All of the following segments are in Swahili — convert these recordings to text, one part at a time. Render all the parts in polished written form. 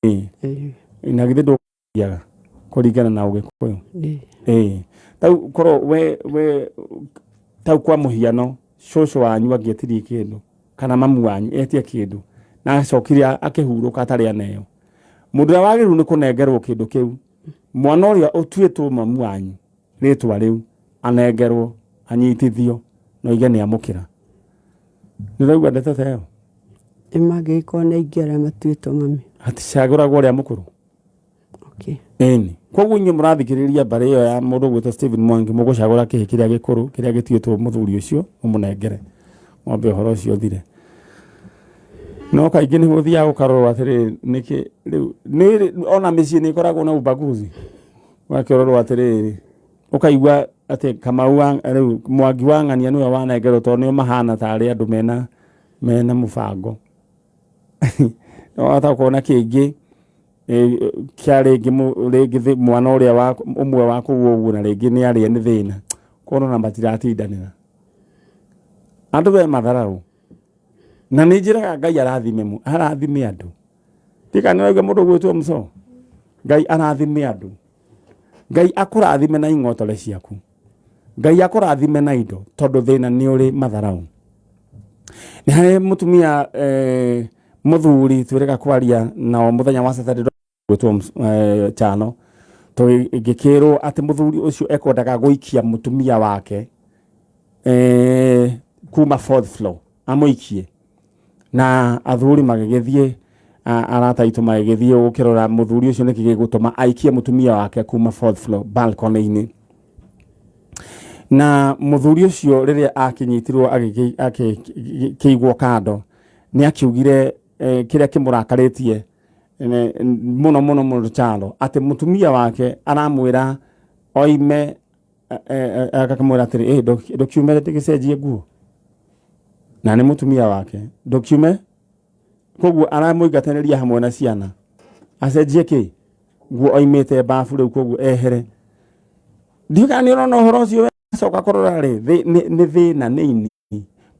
na githe ndo yaga kuringana na ugikuyu tau koro we tau kwa muhiano shosho wanyu agetirie kindu kana mamu wanyu etie kindu na acokiria akihuruka atari aneyo mundu wagiru ni kunengerwo kindu kiu mwana uria utuitwo mamu wanyu ritwa riu anengerwo anyitithio no ige ni amukira niraigua ndeto yo imagiko na igera matuitwo mami ati caguragwo ria mukuru eni koguo inyu murathikiriria bare iyo ya mundu gwitwo Stephen Mwangi mugucagura kihikiria gikuru kiria gituitwo muthuri ucio umunengere ng'ombe horo cio thire no kaingĩ nĩ gũthiaga gũkarorwo atĩrĩ nĩkĩ rĩu ona mĩciĩ nĩ ĩkoragwo na ubaguzi wakĩrorwo atĩrĩrĩ ũkaigua atĩ Kamau rĩu Mwangi wa ng'ania nĩwe wanengerwo tondũ nĩo mahana tarĩ andũ mena mũbango no hata kuona kĩngĩ kĩa rĩngĩ mwana ũrĩa ũmwe wa kũu ũguo na rĩngĩ nĩ arĩa nĩ thĩna kono na matiratindanĩra andũ be matharau na nĩ njĩraga Ngai arathime andũ tika nĩ waigua mũndũ gwĩtwo Mso Ngai arathime andũ Ngai akũrathime na ing'otore ciaku Ngai akũrathime na indo tondũ thĩna nĩ ũrĩ matharau nĩ harĩ mũtumia muthuri twirega kwaria na muthenya wa Saturday gwĩtwo Chano tũgĩkĩrwo atĩ muthuri ũcio ekwendaga gũikia mutumia wake kuma 4th floor amũikie na athuri magĩgĩthiĩ arataitũ magĩgĩthiĩ gũkĩrora muthuri ũcio nĩkĩ gĩgũtũma aikie mutumia wake kuma 4th floor balcony-inĩ na muthuri ũcio rĩrĩa akinyitirwo akĩigwo kando nĩ akiugire kĩrĩa kĩmũrakarĩtie mũno Chalo atĩ mutumia wake aramwĩra oime akamwĩra atĩrĩ ndokiume gĩcenjie nguo na nĩ mutumia wake ndokiume koguo aramũingatanĩria hamwe na ciana acenjie kĩ nguo oimĩte bafu rĩu koguo ehere ndiũka nĩ ũrona ũhoro ũcio acoka kũrora rĩ nĩ thĩna nĩ ini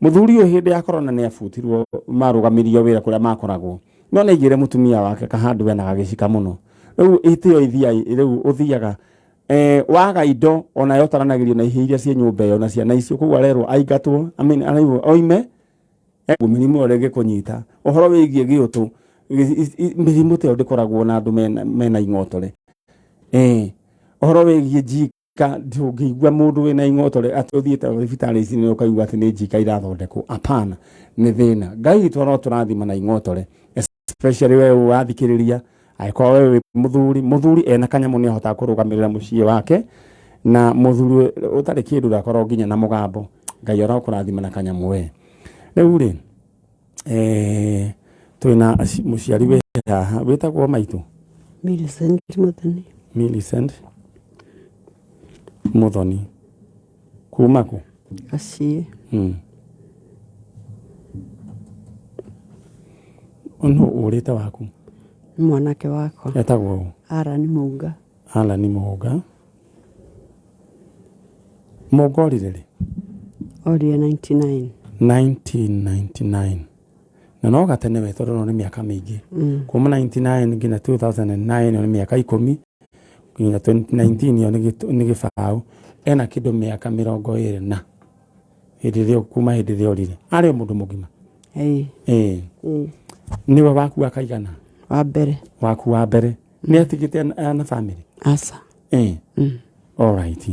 muthuri ũyũ hĩndĩ ya korona nĩ abutirwo marũgamirio wĩra kũrĩa makoragwo no nĩ aigĩre mutumia wake kahandu we na gagĩcika mũno rĩu ĩtĩo ithiai rĩu ũthiaga waga indo ona yotaranagĩrio na ihĩ iria ciĩ nyũmba ĩyo na ciana icio koguo arerwo aingatwo araigwo oime mĩrimũ ĩrĩa ĩgĩkũnyita ũhoro wĩgiĩ gĩũtũ mĩrimũ ta ĩyo ndĩkoragwo na andũ mena ing'otore ũhoro wĩgiĩ njika ndũngĩigua mũndũ wĩna ing'otore atĩ ũthiĩte thibitarĩ ici nĩ ũkaigua atĩ nĩ njika irathondekwo apana nĩ thĩna Ngai witũ no tũrathima na ing'otore especially we wathikĩrĩria angĩkorwo we muthuri ena kanyamũ nĩ ahotaga kũrũgamĩrĩra mũciĩ wake na muthuri ũtarĩ kĩndũ ndakorwo nginya na mũgambo Ngai arakũrathima na kanyamũ we rĩu rĩ twĩna mũciari we haha wĩtagwo maitũ Millicent Muthoni kuma kũ Gaciĩ ono ũrĩte waku mwanake wakwa etagwo Alan Munga mũngorire rĩ orire 1999 na no gatene we tondũ no nĩ mĩaka mĩingĩ kuma 99 nginya 2009 no nĩ mĩaka 10 nginya 2019 yo nĩ gĩbaũ ena kĩndũ mĩaka 20 na hĩndĩ ĩrĩa kuma hĩndĩ ĩrĩa orire arĩ mũndũ mũgima niwe waku akaigana waku wa mbere nĩ atigĩte na family asa all right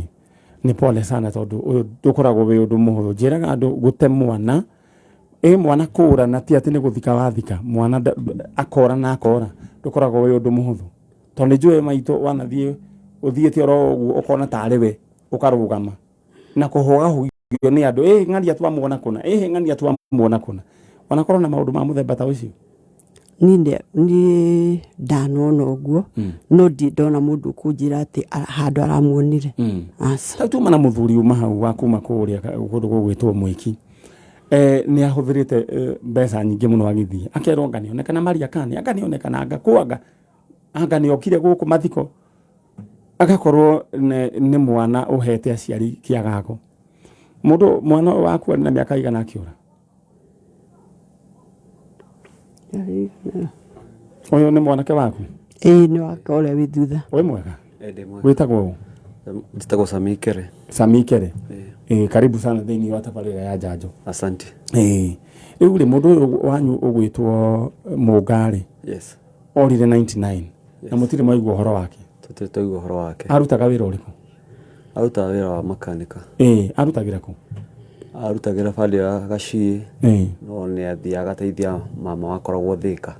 nĩ pole sana tondũ ũyũ ndũkoragwo wĩ ũndũ mũhũthũ njĩraga andũ gũte mwana mwana kũra na ti atĩ nĩ gũthika wathika mwana akora na akora ndũkoragwo wĩ ũndũ mũhũthũ tondũ njũĩ maitũ wanathiĩ ũthiĩte oro ũguo ũkona tarĩ we ũkarũgama na kũhũgahũgio nĩ andũ ng'ania twamuona kũna ng'ania twamuona kũna wanakorwo na maũndũ ma mũthemba ta ũcio ni ndanona ũguo no ndona mũndũ kũnjĩra atĩ handũ aramuonire asa tuma na mũthuri uma hau wa kuma kũrĩa kũndũ gũgwĩtwo Mwiki nĩ ahũthĩrĩte mbeca nyingĩ mũno agĩthiĩ akerwo nganionekana Maria Kani anganionekana angakũanga anganiokire gũkũ mathiko agakorwo nĩ mwana ũhete aciari kĩagago mwana waku na mĩaka igana akĩũra Oyo nĩ mwanake waku? Nĩ wake ũrĩa wĩ thutha. Wĩ mwega? Wĩtagwo? Njĩtagwo Samikere. Samikere. Karibu sana thĩinĩ wa tabarĩra ya njanjo. Asante. Rĩu rĩ mũndũ ũyũ wanyu ũgwĩtwo Mũngarĩ. Yes. Orire 99. Na mũtirĩ mwaigua ũhoro wake? Tũtirĩ twaigua ũhoro wake. Arutaga wĩra ũrĩkũ? Arutaga wĩra wa makanika. Arutagĩra kũ? Arutagĩra bandi ya Gacii. No nĩ athiaga agateithia mama wakoragwo Thĩka.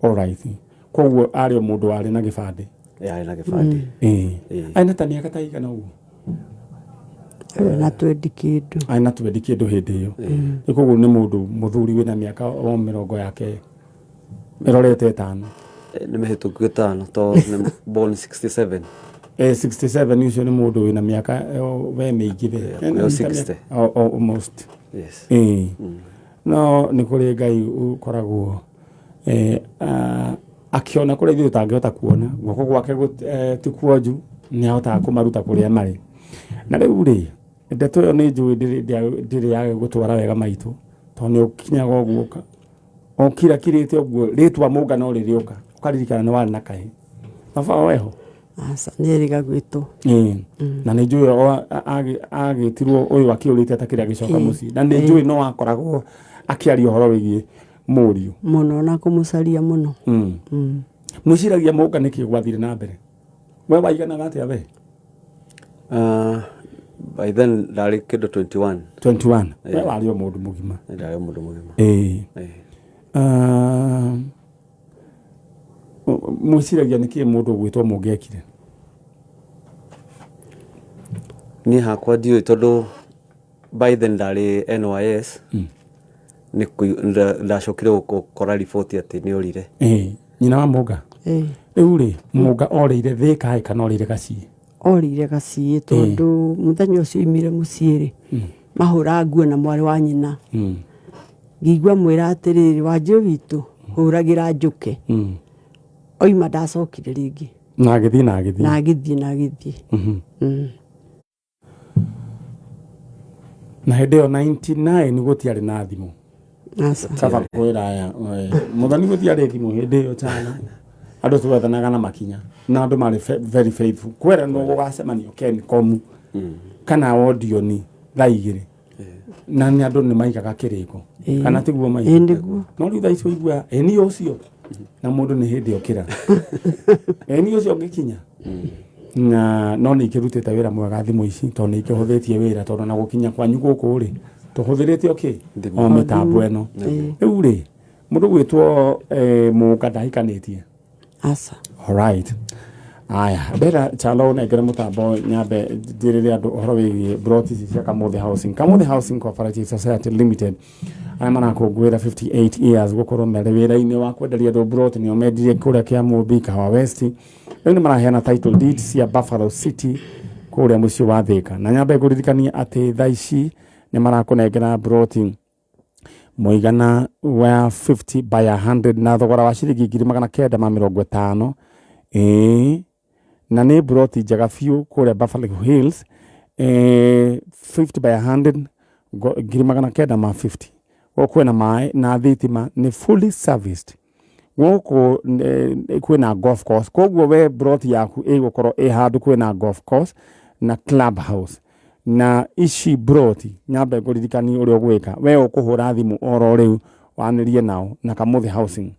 Alright. Koguo arĩ o mũndũ warĩ na gĩbandĩ? Arĩ na gĩbandĩ. Aina ta mĩaka ta igana ũguo? Na 20 kĩndũ. Aina 20 kĩndũ hĩndĩ ĩyo. Koguo nĩ mũndũ mũthuri wĩna mĩaka o mĩrongo yake ĩrorete 5. Nĩ mĩhĩtũku 5 to nĩ born 67. 67 ucio nĩ mũndũ wĩna mĩaka we mĩingĩ we. 60. Almost. Yes. No nĩ kũrĩ Ngai ũkoragwo akiona kũrĩa ithuĩ tũtangĩhota kuona, guoko gwake ti kuonju, nĩ ahotaga kũmaruta kũrĩa marĩ. Na rĩu rĩ, ndeto ĩyo nĩ njũĩ ndĩrĩ yage gũtwara wega maitũ, tondũ nĩ ũkinyaga ũguo o kira kirĩte ũguo rĩtwa mũngano rĩrĩũka ũkaririkana nĩ warĩ na kaĩ. Baba weho? Aca nĩ erĩga gwĩtwo. Na nĩ njũĩ agĩtirwo ũyũ akĩũrĩte atakĩrĩ agĩcoka mũciĩ. Na nĩ njũĩ no akoragwo akĩaria ũhoro wĩgiĩ mũriũ mũno na kũmũcaria mũno. Mwĩciragia mũnga nĩkĩ gwathire na mbere? We waiganaga atĩa we? By then ndarĩ kĩndũ 21. 21. We warĩ o mũndũ mũgima? Ndarĩ o mũndũ mũgima. Mwĩciragia nĩkĩ mũndũ gwĩtwo mũngĩekire? Niĩ hakwa ndiũĩ tondũ by then ndarĩ NYS. Ndacokire gũkora riboti atĩ nĩ orire. Nyina wa mũnga? Rĩu rĩ, mũnga orĩire Thĩka kana orĩire Gacii? Orĩire Gacii tondũ mũthenya ũcio oimire mũciĩ rĩ, mahũra nguo na mwarĩ wa nyina. Ngĩigua mwĩra atĩrĩrĩ, Wanjũ witũ hũragĩra njũke. Oima ndacokire rĩngĩ. Na agĩthiĩ. Na hĩndĩ ĩyo 99 gũtiarĩ na thimũ. Saba kwĩra aya mũthani gũtiarĩ thimũ hĩndĩ ĩyo ciana. Andũ twethanaga na makinya na andũ marĩ very faithful. Kwera no gũgacemania Kencom kana Odioni thaa 2 na nĩ andũ nĩ maigaga kĩrĩko kana tiguo maigaga. No rĩu thaa icio igua eni ũcio na mũndũ nĩ hĩndĩ okĩra eni ũcio ngĩkinya na no nĩ ikĩrutĩte wĩra mwega thimũ ici tondũ nĩ ikĩhũthĩtie wĩra tondũ na gũkinya kwanyu gũkũ rĩ tũhũthĩrĩte o mĩtambo ĩno. Rĩu rĩ mũndũ gwĩtwo mũnga ndahikanĩtie? Aca. Alright. Aya, mbera chalo negere mũtambo nyambe ndĩrĩre andũ ũhoro wĩgiĩ broti cia Kamũthĩ Housing. Kamũthĩ Housing Cooperative Society Limited arĩa marakũngũĩra 58 years gũkorwo marĩ wĩra-inĩ wa kwenderia andũ broti, nĩo mendirie kũrĩa Kĩamũmbi, Kahawa West. Rĩu nĩ maraheana title deed cia Buffalo City kũrĩa mũciĩ wa Thĩka. Na nyambe ngũririkania atĩ thaa ici nĩ marakũnengera broti mũigana wa 50 by 100 na thogora wa ciringi 950. Na nĩ broti njega biũ kũrĩa Buffalo Hills. 50 by 100 950. Gũkũ kwĩna maĩ na thitima nĩ fully serviced. Gũkũ kwĩna golf course, koguo we broti yaku ĩgũkorwo handũ kwĩna golf course na club house. Na ici broti nyambe ngũririkania ũrĩa ũgwĩka, we ũkũhũra thimũ oro rĩu wanĩrie nao na Kamũthĩ Housing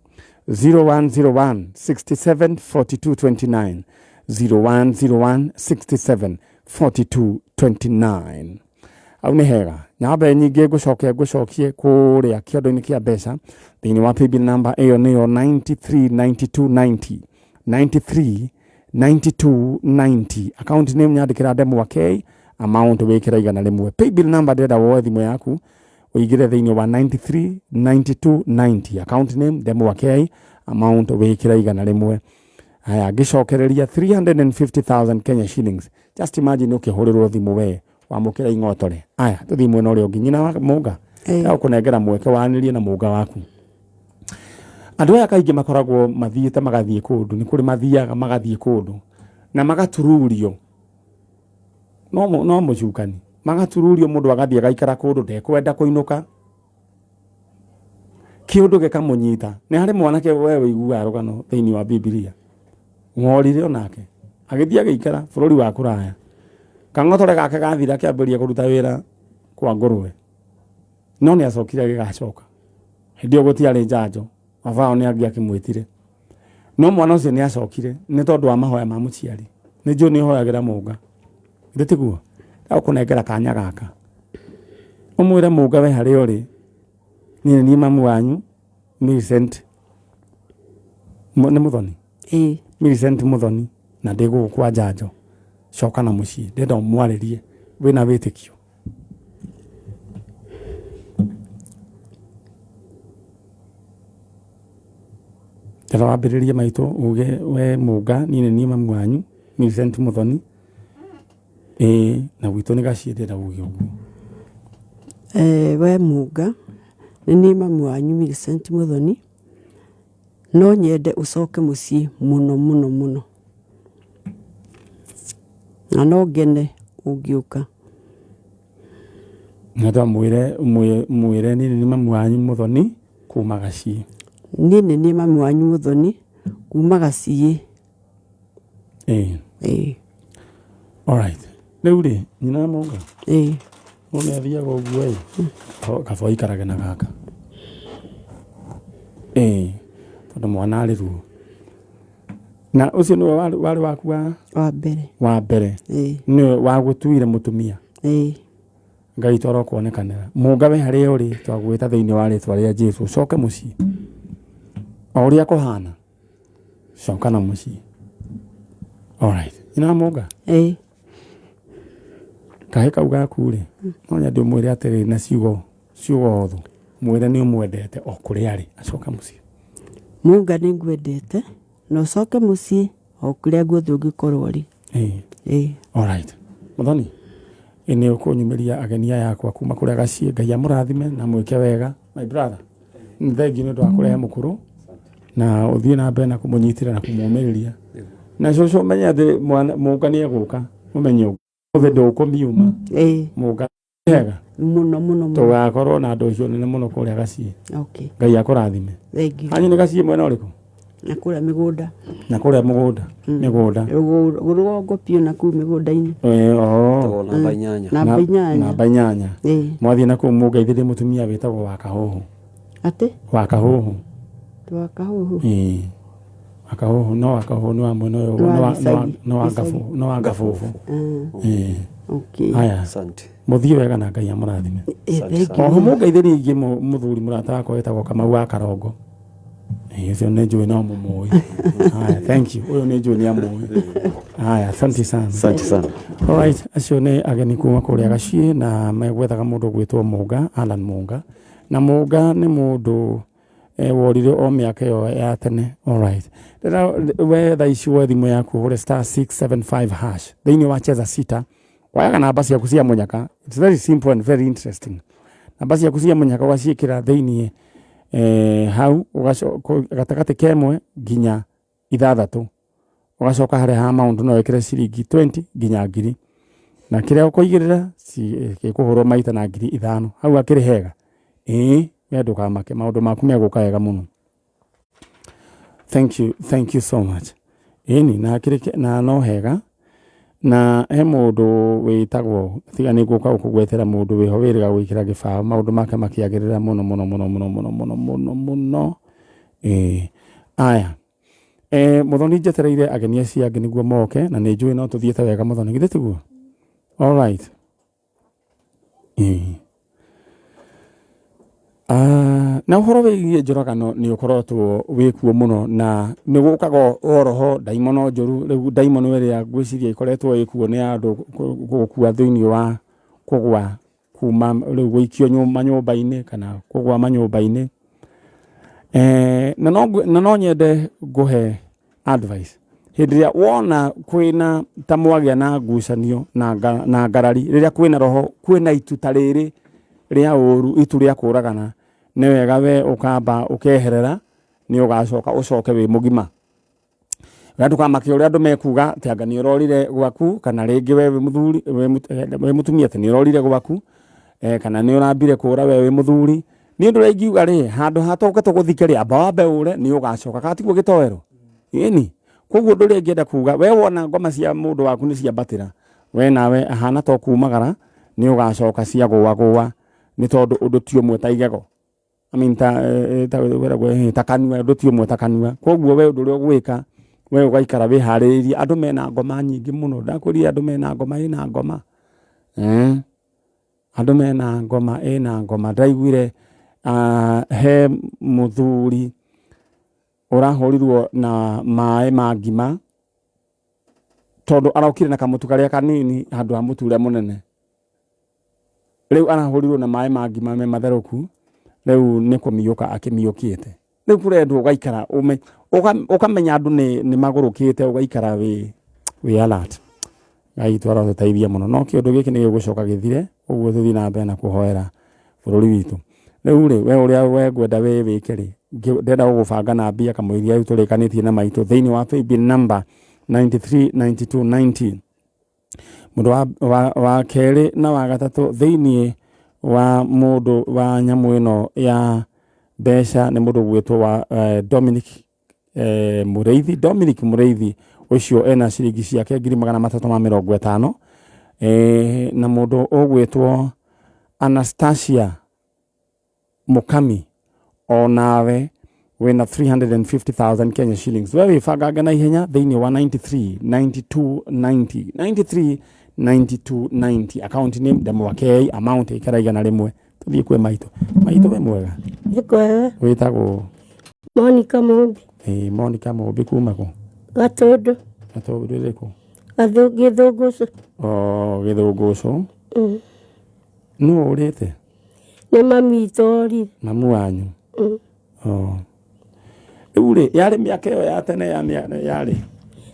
0101 67 42 29 0101 67 42 29. Au nĩ hega. Nyambe nyingĩ ngũcokie kũrĩa kĩondo-inĩ kĩa mbeca thĩinĩ wa paybill number ĩyo nĩyo 939290 939290. Account name nyandĩkĩra Ndemwa K, amount wĩkĩra igana rĩmwe. Paybill number ndĩrenda woe thimũ yaku ũigĩre thĩinĩ wa 939290. Account name Ndemwa K, amount wĩkĩra igana rĩmwe. Haya, ngĩcokereria 350,000 Kenya shillings. Just imagine ũkĩhũrĩrwo thimũ we wamũkĩra ing'otore. Aya, tũthiĩ mwena ũrĩa ũngĩ. Nyina wa mũnga ũkũnengera mweke wanĩrie na mũnga waku. Andũ aya kaingĩ makoragwo mathiĩte magathiĩ kũndũ, nĩ kũrĩ mathiaga magathiĩ kũndũ na magatururio. No mũcukani magatururio, mũndũ agathiĩ agaikara kũndũ ndekwenda kũinũka, kiundu gikamunyita ni hari mwanake we wiguaga rugano thiini wa Biblia ng'orire onake agithia gikara bururi wa kuraya kang'otore gake gathira kiambiria kuruta wira kwa ngurwe no ni acokire gigacoka hindio gutiari njanjo avao ni angia kimwitire no mwana ucio ni acokire ni tondu wa mahoya ma muciari ni jo ni hoyagira munga ngitigwo akunengera kanya gaka umwire munga we hari uri ni mamu wanyu Millicent ni muthoni Millicent muthoni na ndigu kwa njanjo coka na mucii ndenda umwaririe wina witikio tara wambiririe maitu uge we munga ni mamu wanyu Millicent muthoni na witu ni gacii ndenda uge uguo we munga ni mamu wanyu Millicent muthoni no nyende ucoke mucii muno muno muno na no ngene ungiuka Nada mwire ni mamu wanyu muthoni kuma gacii ni mamu wanyu muthoni kuma gacii alright riu ri nyina munga Mone athiaga uguo kaboi karage na gaka tondu mwana ari ruo na ucio niwe wari waku wa mbere niwe wagutuire mutumia Ngai toro kuonekanira munga we hari uri twagwita thiini wa ritwa ria Jesu coke mucii uria kuhana coka na mucii alright ina munga kahe kau gaku ri no nyende umwire atiri na ciugo othe mwire ni umwendete o kuria ari acoka mucii munga ni ngwendete no coke mucii o kuria guothe ungikorwo ri alright muthoni ini ukunyumiria agenia yakwa kuma kuria gacii Ngai amurathime na mwike wega my brother thengi ni ndo akurehe mukuru na uthie na mbere na kumunyitira na kumumiriria na coco menya thi munga ni eguka umenye othe ndukumiuma munga hega muno tugakorwo na andu cio nene muno kuria gacii Ngai akurathime hanyu ni gacii mwena uriku nakuria migunda migunda rugongo pio na ku migunda-ini namba 8 mwathie na ku mungeithirie mutumia witagwo wa kahuhu wa kahuhu akahuhu no akahuhu no amwe no agafufu haya asante muthie wega na Ngai amurathime oho mungeithirie ingi muthuri murata wakwa witagwo Kamau wa Karongo ucio ni njui no mumui haya thank you uyu ni njui ni amui haya asante sana alright acio ni ageni kuma kuria gacii na megwethaga mundu gwitwo munga Alan Munga na munga ni mundu worire o miaka yo ya tene alright we thaici we thimu yaku hure *675# thiini wa cheza sita wayaga namba ciaku cia munyaka it's very simple and very interesting namba ciaku cia munyaka waciikira thiini hau ugacoka gatagati kemwe nginya 6 ugacoka hari ha amount no wekire ciringi 20 nginya 1000 na kiria ukuigirira gikuhurwo maita na 5,000 hau akiri hega ndukamake maundu maku meguka wega muno thank you so much na akiri na no hega na he mundu witagwo tiga ni guka ukugwetera mundu wiho wiriga gwikira gibao maundu make makiagirira muno aya muthoni njetereire ageni acio angi niguo moke na ni njui no tuthiete wega muthoni githitiguo alright na uhoro wigie njoragano ni ukorotwo wikuo muno na ni gukaga oroho daimono njuru riu daimono iria gwiciria ikoretwo ikuo ni andu gukua thiini wa kugwa kuma riu guikio nyumba-ini kana kugwa manyumba-ini na no nyende nguhe advice hindiria wona kwina ta mwagia na ngucanio na ngarari riria kwina roho kwina itu tariri ria uru itu ria kuragana ni wega we ukamba ukeherera ni ugacoka ucoke wi mugima ndukamake uria andu mekuga ti anga ni urorire gwaku kana ringi we muthuri we mutumia ti ni urorire gwaku kana ni urambire kura we muthuri ni ndu rengiuga ri handu hatoke tuguthike amba beure ni ugacoka katiguo gitoero ini koguo ndu ri ngienda kuga we wona ngoma cia mundu waku ni ciambatira we nawe ahana to kumagara ni ugacoka cia gwa ni tondu undu ti umwe ta igego ta kanua undu ti umwe ta kanua koguo we undu ri ugwika we ugaikara we hariririe andu mena ngoma nyingi muno ndakuria andu mena ngoma ina ngoma andu mena ngoma ina ngoma ndaiguire he muthuri urahurirwo na mai ma ngima tondu araukire na kamutu karia kanini handu ha mutu uria munene riu arahurirwo na mai ma ngima me matheruku riu ni kumiyuka akimiyukite riu kurendwo ugaikara ukamenya andu ni magurukite ugaikara we alert ngai twara tutaithia muno no kiondu giki ni gucoka githire uguo tuthi na mbere na kuhoera bururi witu riu ri we uria we gwenda we wikiri ndenda gugubanga na mbia kamwiria yu turikanitie na maitu thiini wa paybill number 939290 mundu wa keri na wa gatatu thiini wa mundu wa nyamu ino ya besha ni mundu gwitwo wa Dominic Mureithi ucio ena ciringi ciake 350 na mundu ugwitwo Anastasia Mukami onawe wena 350,000 Kenya shillings wewe fagaga na ihenya thiini wa 939290 account name demo wa KI amount ikaraiga na rimwe tuthie kwe maitu we mwega Nikwe witagwo Monica Mobi kuma ko Gatondo riko Githungucu Githungucu no urite ni mami tori mamu wanyu ure yari miaka yo ya tene yari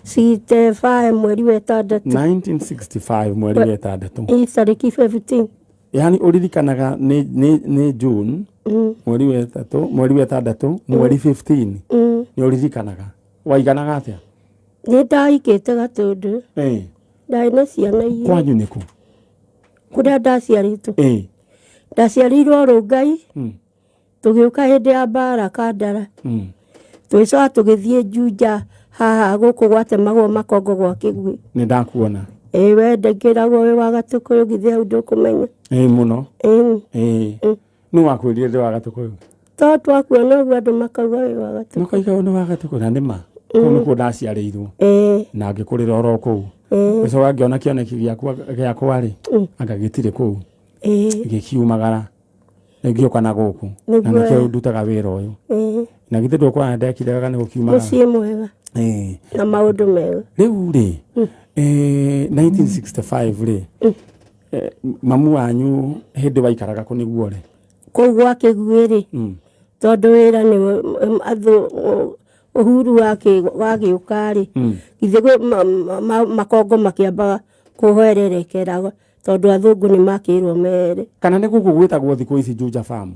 65 mweri wa 6 1965 mweri wa 6 tariki 15 yani uririkanaga ni June mweri wa 6 mweri 15 ni uririkanaga waiganaga atia ni ndaikite Gatundu ndai na ciana igiri kwanyu niku kuria ndaciaritwo ndaciarirwo Rungai tugiuka hindi ya mbara Kandara twicoka tugithie Juja haha guku gwatemagwo makongo gwa Kigwi ni ndakuona we ndengiragwo we wa Gatukuyu githie au ndukumenya muno no wakwirire ndi wa Gatukuyu to twakuona uguo andu makauga we wa Gatukuyu makaiga ni wa Gatukuyu na nima kuo ndaciarirwo na ngikurira oro kuu gicoka ngiona kioneki giakwa ri angagitire kuu gikiumagara ngioka na guku na nikio ndutaga wira uyu na githe ndukwa ndekiraga ni gukiumagara mucie mwega na maundu mega riu ri 1965 ri mamu wanyu hindi waikaraga ku niguo ri kugwa Kigwi ri tondu wira ni uhuru wagiuka ri githe makongo makiambaga kuhoererekera tondu athungu ni makirwo mere kana ni guku gwitagwo thiku ici Juja farm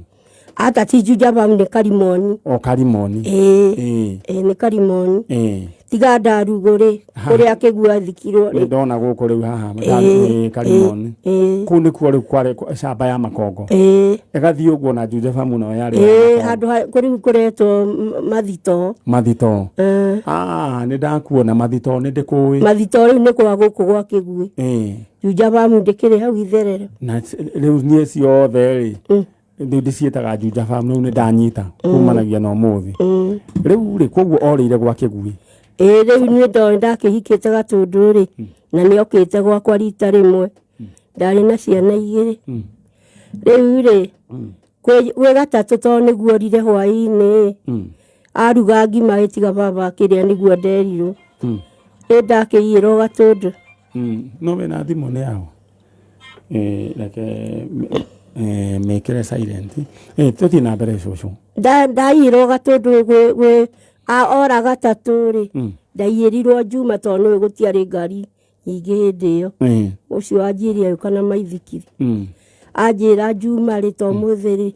ata ti Juja farm ni Karimoni Karimoni ni Karimoni tiga ndaruguri kuria Kigwa thikirwo ri ndona guku riu haha Karimoni ku ni kuo riu kware shamba ya makongo egathie uguo na Juja farm no yari handu kuri kuretwo mathito ni ndakuona mathito ni ndikui mathito riu ni kwa guku gwa Kigwi Juja farm ndikire hau itherero na riu nie ciothe ri ndicietaga Juja farm no ni ndanyita kumanagia no muthi riu ri koguo orire gwa Kigwi riu ni ndo ndakihikite Gatundu ri na ni okite gwakwa rita rimwe ndari na ciana igiri riu ri kwe gatatu to niguo rire hwaini aruga ngima itiga baba kiria niguo nderirwo ndakiyirwo Gatundu no we na thimu ni yao mekere silent tuthi na mbere cucu ndaiyirwo Gatundu gwe ora gatatu ri ndaiyirirwo Juma to no gutiari ngari nyingi hindi yo ucio anjiria kana maithikiri anjira Juma ri to muthi ri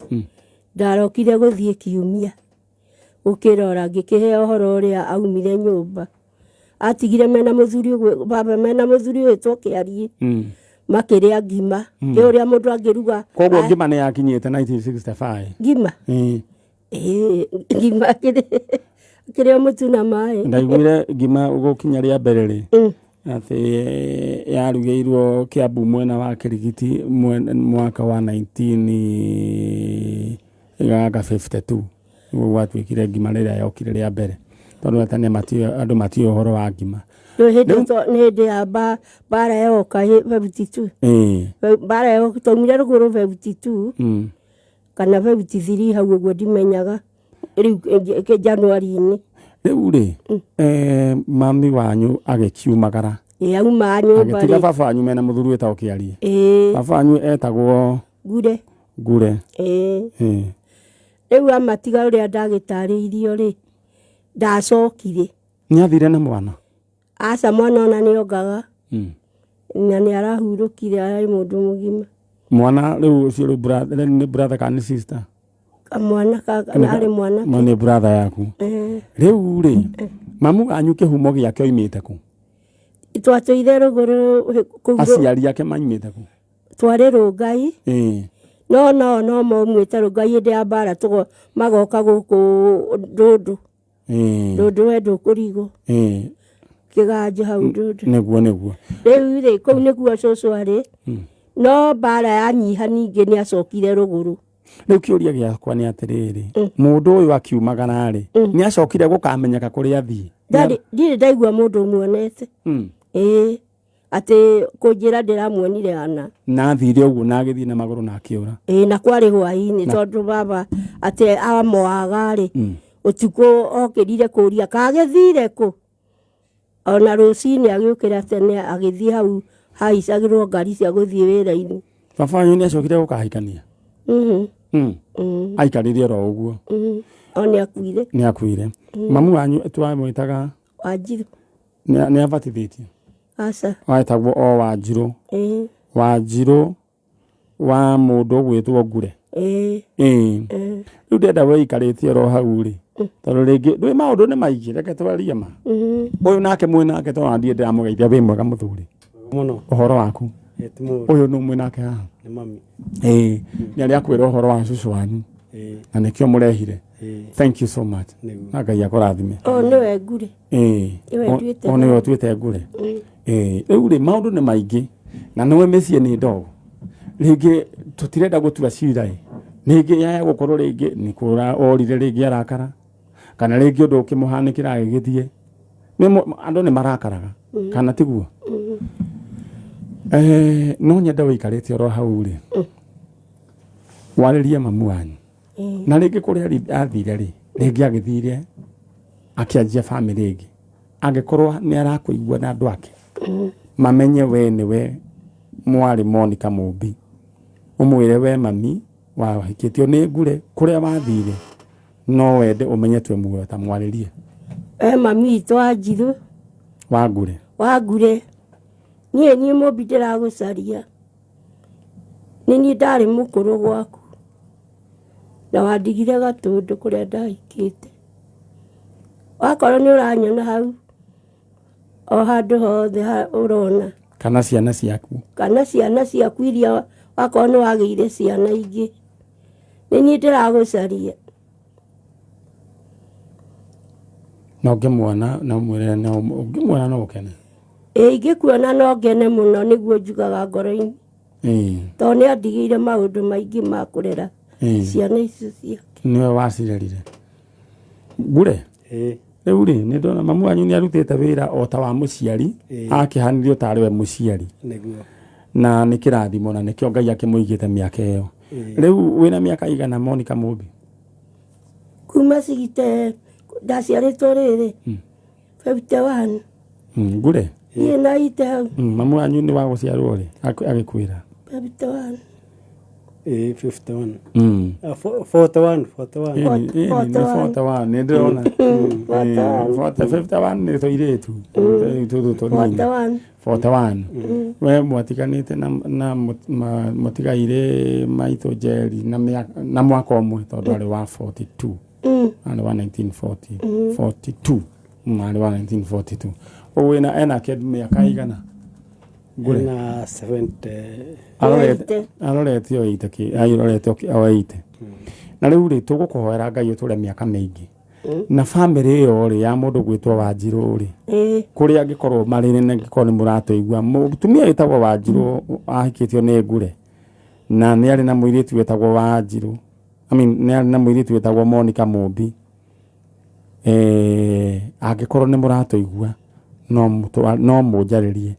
ndarokire guthie Kiumia ukirora ngikihe uhoro uria aumire nyumba atigire mena muthuri baba mena muthuri wetwo Kiarie makiria ngima uria mundu angiruga koguo ngima ni yakinyite 1965 ngima ngima kire mutu na mai ndaiguire ngima gukinya ria mbere ri ati yarugeirwo Kiambu mwena wa Kirigiti mwaka wa 1952 gwatuikire ngima riria yokire ria mbere tondu atane andu matio uhoro wa ngima nä ya bara yoka 52 bara yoka twaumire ruguru 52 kana 53 hau uguo ndimenyaga riu ke Januari-ini riu ri mami wanyu agikiumagara auma nyumba agitiga baba wanyu mena muthuri wetagwo Kiarie baba wanyu etagwo Ngure riu amatiga uria ndagitariirio ri ndacokire niathire na mwana aca mwana ona niongaga na ni arahurukire ari mundu mugima mwana riu ucio ni brother kana sister mwana ari mwana ni brother yaku riu ri mamu anyu kihumo giake oimite ku twatũire rũgũrũ aciari ake maimite ku twari Rũngai no maumĩte Rũngai hĩndĩ ya mbara magoka gũkũ Ndũndũ wendũ kũrigwo kĩganja hau Ndũndũ nĩguo rĩu rĩ kũu nĩguo cũcũ arĩ no mbara yanyiha ningĩ nĩ acokire rũgũrũ rĩu kĩũria gĩakwa nĩ atĩrĩrĩ mũndũ ũyũ akiumagara rĩ nĩ acokire gũkamenyeka kũrĩa athiĩ ndirĩ ndaigua mũndũ muonete ati kũnjĩra ndĩramuonire ana na athire ũguo na agĩthiĩ na magũrũ na akĩũra na kwarĩ hwaĩ-inĩ tondũ baba atĩ amoaga rĩ ũtukũ okĩrire kũũria kagĩthire kũ ona rũcinĩ agĩũkĩra tene agĩthiĩ hau haicagĩrwo ngari cia gũthiĩ wĩra-inĩ baba wanyu nĩ acokire gũkahikania aikarire oro ũguo nĩ akuire mamu wanyu twamwĩtaga Wanjiru nĩ abatithĩtio aca etagwo o Wanjiru wa mũndũ ũgwĩtwo Ngure rĩu ndenda wĩikarĩtie oro hau rĩ tondũ rĩngĩ ndũĩ maũndũ nĩ maingĩ reke twarie ma ũyũ nake mwĩnake tondũ ndiĩ ndĩramũgeithia wĩ mwega mũthuri mũno ũhoro waku ũyũ nĩ mwĩnake haha nĩ mami nĩ arĩ akwĩra ũhoro wa cũcũ wanyu na nĩkĩo mũrehire thank you so much na Ngai akũrathime nĩwe Ngure nĩwe ũtuĩte Ngure rĩu rĩ maũndũ nĩ maingĩ na nĩwe mĩciĩ nĩ ndogo rĩngĩ tũtirenda gũtua cira rĩngĩ yaya gũkorwo rĩngĩ nĩ kũra orire rĩngĩ arakara kana rĩngĩ ũndũ ũkĩmũhanĩkĩra agĩgĩthiĩ andũ nĩ marakaraga kana tiguo no nyenda wĩikarĩte oro hau rĩ warĩrie mamu wanyu na rĩngĩ kũrĩa athire rĩ rĩngĩ agĩthire akĩanjia bamĩrĩ ĩngĩ angĩkorwo nĩ arakũigua na andũ ake mamenye we nĩwe mwarĩ Monica Mũmbi ũmwĩre we mami wahikĩtio nĩ Ngure kũrĩa wathire no wende ũmenye twe muoyo ta mwarĩrie mami witũ Wanjiru wa Ngure niĩ Mũmbi ndĩragũcaria niĩ ndarĩ mũkũrũ gwaku na wandigire Gatũndũ kũrĩa ndahikĩte wakorwo nĩ ũranyona hau o handũ hothe ũrona kana ciana ciaku iria wakorwo nĩ wagĩire ciana ingĩ niĩ ndĩragũcaria no ngĩmwona na mwĩre no ngĩmwona no ũkene ingĩkuona no ngene mũno nĩguo njugaga ngoro-inĩ tondũ nĩ andigĩire maũndũ maingĩ ma kũrera ciana icio ciake nĩwe wacirerire Ngure rĩu rĩ nĩ ndona mamu wanyu nĩ arutĩte wĩra o ta wa mũciari akĩhanirio tarĩ we mũciari na nĩ kĩrathimo na nĩkĩo Ngai akĩmũigĩte mĩaka ĩyo rĩu wĩna mĩaka igana Monica Mũmbi kuma cigite ndaciarĩtwo rĩrĩ 51 Ngure niĩ naite hau mamu wanyu nĩ wa gũciarwo rĩ agĩkwĩra 51 51 41 nĩ ndĩrona 51 nĩ tũirĩtu tũnini 41 we mwatiganĩte na mũtigaire maitũ Njeri na mwaka ũmwe tondũ arĩ wa 42 arĩ wa 1942 arĩ wa 1942 ũguo ena kĩndũ mĩaka igana ngure na 70 arorete oite ki arorete oite na riu ri tugukuhoera Ngai uture miaka mingi na family iyo ri ya mundu gwitwo Wanjiru ri kuri angikorwo mari nene ngikorwo ni muratuigua mutumia witagwo Wanjiru ahikitio ni ngure na ni ari na muiritu witagwo Wanjiru ni ari na muiritu witagwo Monica Mumbi angikorwo ni muratuigua no munjaririe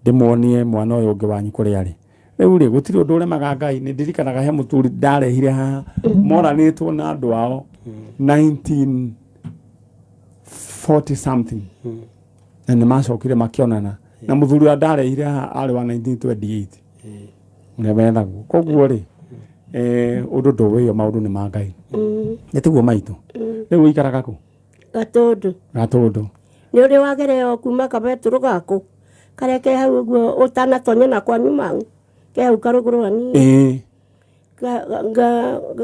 ndimuonie mwana uyu ungi wanyu kuri ari riu ri gutiri undu uremaga Ngai ni ndirikanaga he muturi ndarehire haha moranitwo na andu ao 1940 something na ni macokire makionana na muthuri wa ndarehire haha ari wa 1928 nebethaguo koguo ri undu nduwiyo maundu ni ma Ngai nitiguo maitu riu ikaraga ku Gatundu ni uri wagereo kuma kabeturu gaku karia ke hau guo utanatonya na kwanyu mangu ke hau karugurani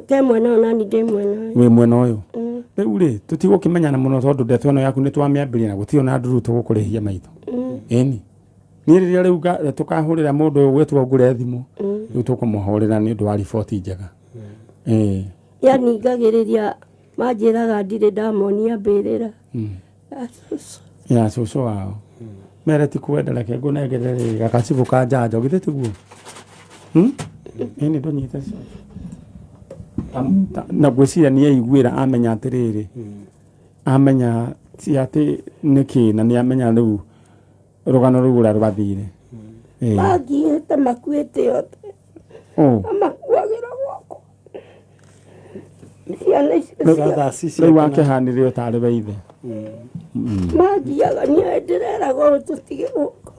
ke mwena na ni de mwena we mwena uyu riu ri tutigukimenya muno tondu ndeto ino yaku ni twamiambiria na gutio na nduru tugukurehia maitu eni ni riria riu tukahurira mundu uyu gwetwo ngure thimu riu tukumuhurira ni ndu wa riboti njega yani ngagiriria manjiraga ndire ndamonia mbirira ya susu wao mere ti kwenda reke ngunegerere gakacibu ka njanjo githe tiguo eni ndonyite na gwiciria ni aiguira amenya atiriri amenya ti ati niki na ni amenya riu rugano riu ura rwathire magiite makuite yothe amakuagira gwako riu wakihanire utari weithe magiaga ni enderera go tutige guko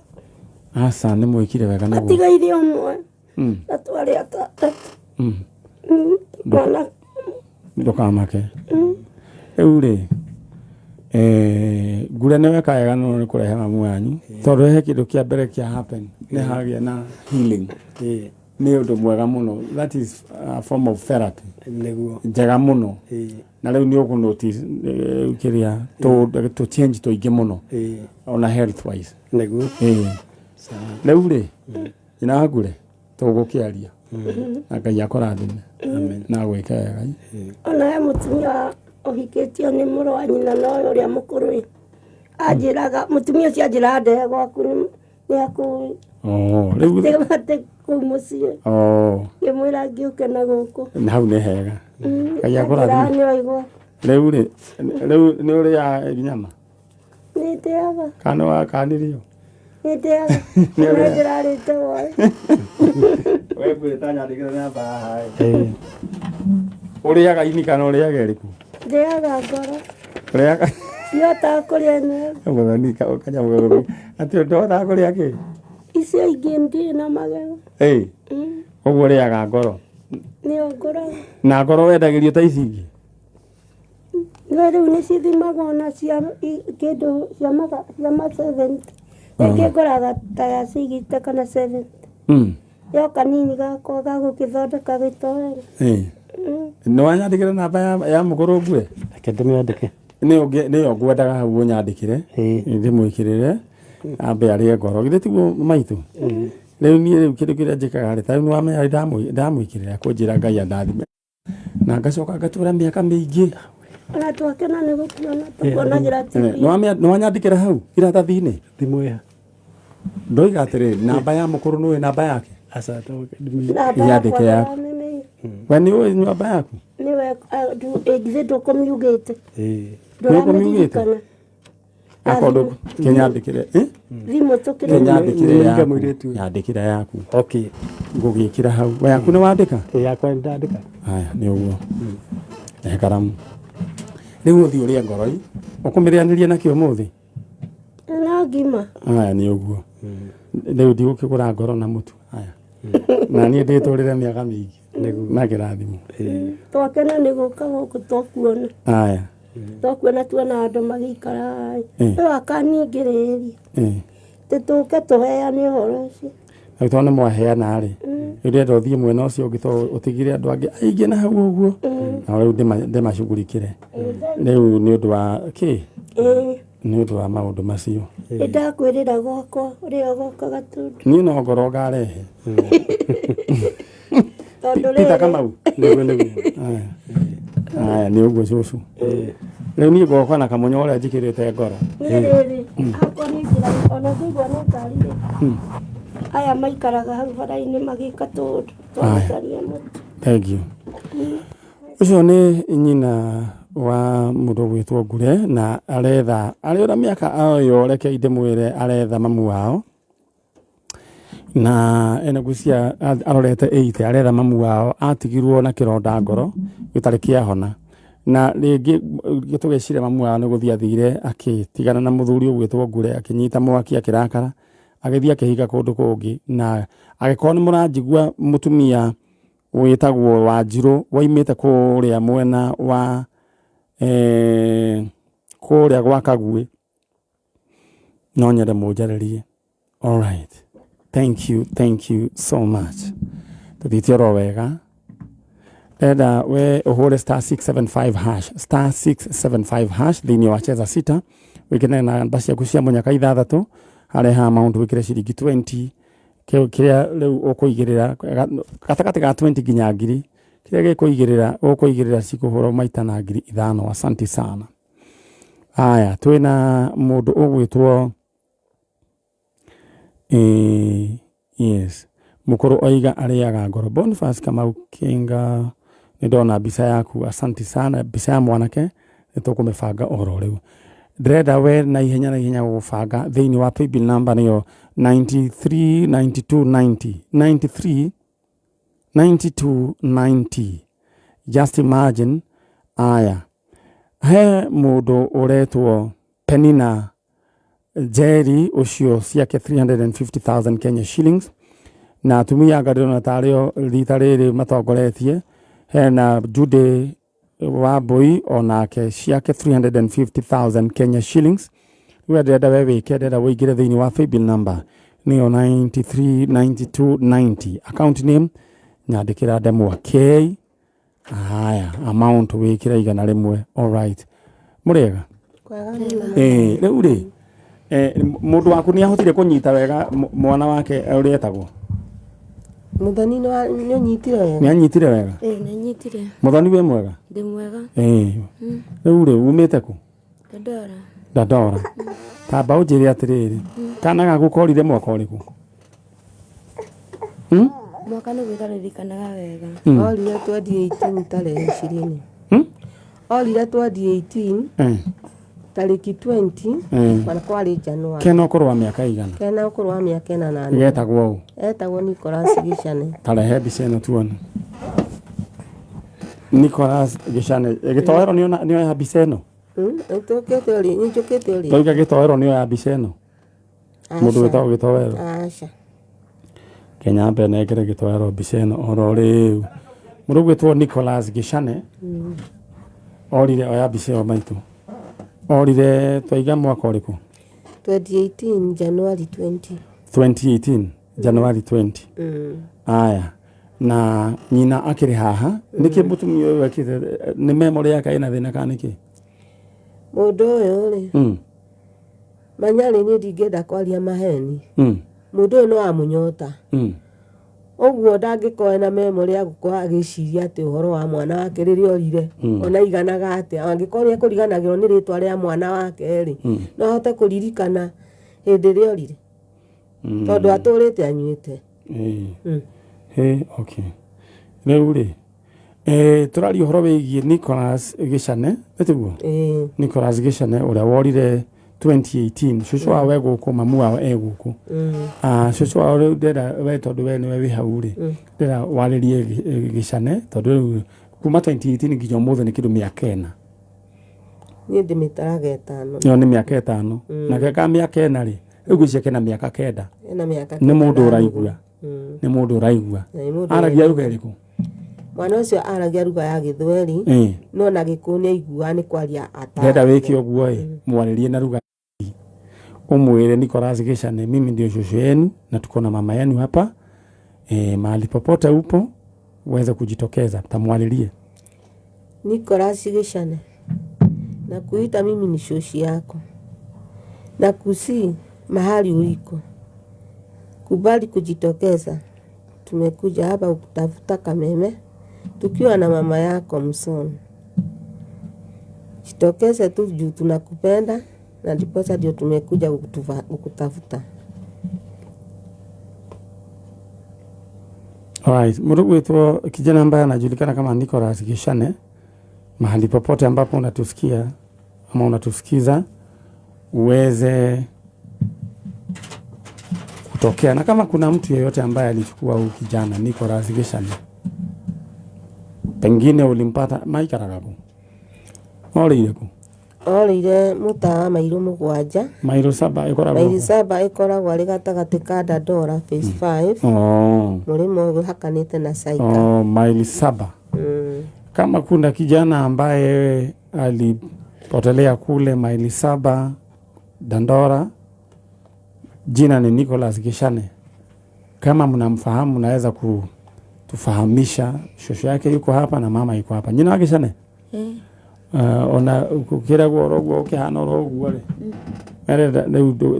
asa ni mwikire wega niguo atigaire umwe atwari atatu mwana ndukamake riu ri ngure ni weka wega no ni kurehe mamu wanyu tondu he kindu kia mbere kia happen ni hagia na healing ni undu mwega muno that is a form of therapy niguo njega muno na riu ni ugu notice kiria to change to ingi muno ona health wise niguo riu ri ina ngure tugukiaria na Ngai akorathime amen na gwika wega ona he mutumia ohiketio ni muru wa nyina no uria mukuru anjiraga mutumia ucio anjira ndehe gwaku ni hakuhi riu tigate kuu mucii ngimwira ngiuke na guku na hau ni hega Ngai akorathime nioigwa riu ri ni uria nyama ni ndeaga kana wakanirio ni ndeaga ni ndirarite woi we gwita nyandikire namba hai uriaga ini kana uriaga iriku ndeaga ngoro uriaga yota kuria ne mwathani kanya mwathani ati ndota kuria ki icio ingĩ ndĩ na magego ũguo ũrĩaga ngoro nĩyo ngũraga na ngoro wendagĩrio ta ici ingĩ no rĩu nĩ cithimagwo na cia kĩndũ cia ma 70 rĩngĩ ngũraga ta ya cigite kana 70 yo kanini gakwa gagũgĩthondeka gĩtowero nĩ wanyandĩkĩra namba ya mũkũrũ ngue reke ndĩmĩandĩke nĩyo ngwendaga hau ũnyandĩkĩre ndĩmwĩkĩrĩre ambe arĩe ngoro githĩ tiguo maitũ rĩu niĩ rĩu kĩndũ kĩrĩa njĩkaga rĩ tarĩu nĩwamenya ndamwĩkĩrĩra kũnjĩra Ngai andathime na ngacoka ngatũra mĩaka mĩingĩ ona twakena nĩ gũkuona tũkuonagĩra nĩwanyandĩkĩra hau iratathi-inĩ thimũ ĩha ndoiga atĩrĩ namba ya mũkũrũ nĩũĩ namba yake yandĩke yaku we nĩũĩ namba yaku nĩwe githĩ ndũkũmiugĩte ndũkũmiugĩte akorwo kĩnyandĩkĩre thimũ tũkĩrĩ yandĩkĩra yaku okay ngũgĩkĩra hau we yaku nĩ wandĩka yakwa ndandĩka haya nĩ ũguo he karamu rĩu ũthiĩ ũrĩe ngoroi ũkũmĩrĩanĩria nakĩ ũmũthĩ na ngima haya nĩ ũguo rĩu ndigũkĩgũra ngoro na mũtu haya na niĩ ndĩtũrĩre mĩaka mĩingĩ na kĩrathimo twakena nĩ gũka gũkũ twakuona haya twakuona tuona andũ magĩikara rĩu akaningĩrĩria tũtũke tũheane ũhoro ũcio rĩu tondũ nĩ mwaheana rĩ rĩu ndĩrenda ũthiĩ mwena ũcio ũngĩ tondũ ũtigire andũ angĩ aingĩ na hau ũguo na rĩu ndĩmacugurikĩre rĩu nĩ ũndũ wa kĩ nĩ ũndũ wa maũndũ macio. Ndakwĩrĩra gwakwa ũrĩa ũgokaga tondũ Niĩ no ngoro ngarehe. tondũ Peter Kamau. Aya nĩ ũguo cũcũ. Rĩu niĩ ngoka na kamunya ũrĩa njĩkĩrĩte ngoro. rĩrĩ hakwa nĩ njĩra ona ngĩigua nĩ ngarire aya maikaraga hau bara-inĩ magĩka tũndũ twacaria mũtu. Thank you. Ũcio nĩ nyina wa mũndũ gwĩtwo Ngure na aretha arĩ ona mĩaka oyo reke ndĩmwĩre aretha mamu wao na ena gucia arorete 80 aretha mamu wao atigirwo na kĩronda ngoro gĩtarĩ kĩahona na rĩngĩ gĩtũgecire mamu wao nĩ gũthiĩ athire akĩtigana na mũthuri ũgwĩtwo Ngure akĩnyita mwaki akĩrakara agĩthiĩ akĩhinga kũndũ kũngĩ na agĩkorwo nĩ mũranjigua mũtumia wĩtagwo Wanjirũ waimĩte kũrĩa mwena wa kũrĩa gwa Kaguĩ no nyende mũnjarĩrie. All right, thank you so much. Tũthĩte oro wega enda we ũhũre *675# thĩinĩ wa cheza sita wĩkĩre na namba ciaku cia mũnyaka 6 harĩa ha amount wĩkĩre ciringi 20 kĩrĩa rĩu ũkũigĩrĩra gatagatĩ ga 20 nginya ngiri kĩrĩa ũkũigĩrĩra cikũhũrwo maita na ngiri 5. Asante sana. Haya twĩna mũndũ ũgwĩtwo yes mũkũrũ oiga arĩaga ngoro. Boniface Kamau Kinga nĩ ndona mbica yaku. Asante sana. Mbica ya mwanake nĩtũkũmĩbanga oro rĩu. Ndĩrenda we na ihenya gũbanga thĩinĩ wa paybill number nĩyo 939290. Just imagine. Aya he mũndũ ũretwo Penina Jerry ũcio ciake 350,000 Kenya shillings na atumia ngarĩona tarĩo rita rĩrĩ matongoretie hena Jude Wambui onake ciake 350,000 Kenya shillings. Rĩu ndĩrenda we wĩke ndĩrenda wĩingĩre thĩinĩ wa paybill number nĩyo 939290. Account name nyandĩkĩra Ndemwa K. Haya amount wĩkĩra 100. All right mũrĩega rĩu rĩ mũndũ waku nĩ ahotire kũnyita wega mwana wake ũrĩa etagwo Muthoni nĩ anyitire wega. Nĩ anyitire wega. Nĩ nyitire. Muthoni we mwega. Ndĩ mwega. Rĩu rĩ umĩte kũ? Dandora. Tamba ũnjĩre atĩrĩrĩ kana gagukorire mwaka ũrĩkũ? Mwaka nĩ gwĩtarĩrĩkanaga wega. Orire 2018 tarehe 20. Orire 2018 tarĩki 20 kana kwarĩ Januari. Kena ũkũrũ wa mĩaka igana? Kena ũkũrũ wa mĩaka 8. Getagwo ũũ? Etagwo Nicholas Gĩcane. Tarehe mbica ĩno tuone. Nicholas Gĩcane gĩtoero nĩ oya mbica ĩno? Nĩtũkĩte ũrĩ nĩnjũkĩte ũrĩ. Toiga gĩtoero nĩ oya mbica ĩno? Mũndũ wĩtagwo gĩtoero? Aca. Kenya mbere negere gĩtoero mbica ĩno oro rĩu. Mũndũ gwĩtwo Nicholas Gĩcane orire oya mbica ĩyo maitũ. Orire twaiga mwaka ũrĩkũ? 2018 January 20. 2018 January 20. Aya na nyina akĩrĩ haha nĩkĩ mũtumia ũyũ ekĩte nĩ memory yake ĩna thĩna kana nĩkĩ? Mũndũ ũyũ rĩ manyarĩ niĩ ndingĩenda kwaria maheni. Mũndũ ũyũ no amũnyota. Ũguo ndangĩkorwo na memory ya gũkorwo agĩciria atĩ ũhoro wa mwana wake rĩrĩa orire ona iganaga atĩa angĩkorwo nĩ ekũriganagĩrwo nĩ rĩtwa rĩa mwana wake rĩ no ahote kũririkana hĩndĩ ĩrĩa orire tondũ atũrĩte anyuĩte. Okay rĩu rĩ tũraria ũhoro wĩgiĩ Nicholas Gĩcane nĩtiguo? Nicholas Gĩcane ũrĩa worire 2018 cũcũ wao egũkũ mamu wao egũkũ. Cũcũ wao rĩu ndĩrenda we tondũ we nĩwe wĩ hau rĩ ndĩrenda warĩrie Gĩcane tondũ rĩu kuma 2018 nginya ũmũthĩ nĩ kĩndũ mĩaka 4. Niĩ ndĩmĩtaraga 5. Yo nĩ mĩaka 5 na keka mĩaka 4 rĩ rĩu gwĩciake kena mĩaka 9. Nĩ mũndũ ũraigua. Nĩ mũndũ ũraigua. Aragia lugha ĩrĩkũ? Mwana ũcio aragia lugha ya Gĩthweri no na Gĩkũyũ nĩ aiguaga nĩ kwaria ata. Ndĩrenda wĩke ũguo mwarĩrie na lugha umwele Nicholas Gĩcane mimi ndio shosho yenu na tuko na mama yenu hapa mahali popote upo uweze kujitokeza tamwalilie. Nicholas Gĩcane na kuita mimi ni shoshi yako na kusi mahali uliko. Kubali kujitokeza. Tumekuja hapa kutafuta kameme tukiwa na mama yako Msoni. Jitokeze tu juu tunakupenda na ndiposa ndio tumekuja kukutafuta. Alright, Mungu wetu kijana ambaye anajulikana kama Nicholas Gishane, mahali popote ambapo unatusikia ama unatusikiza uweze kutokea, na kama kuna mtu yeyote ambaye alichukua huyu kijana Nicholas Gishane, pengine ulimpata maikaragabu orire ku Orire mutawa mairu mugwanja mairo 7 ikoragwo mairi 7 ikoragwo ari gatagati ka Dandora phase 5 murimo guhakanite na Saika maili 7. Kama kuna kijana ambaye alipotelea kule maili 7 Dandora, jina ni Nicholas Gishane, kama mnamfahamu naweza kutufahamisha. Shosho yake yuko hapa na mama yuko hapa. Jina Gishane ona kukira gorogwo kihana orogwo ri ere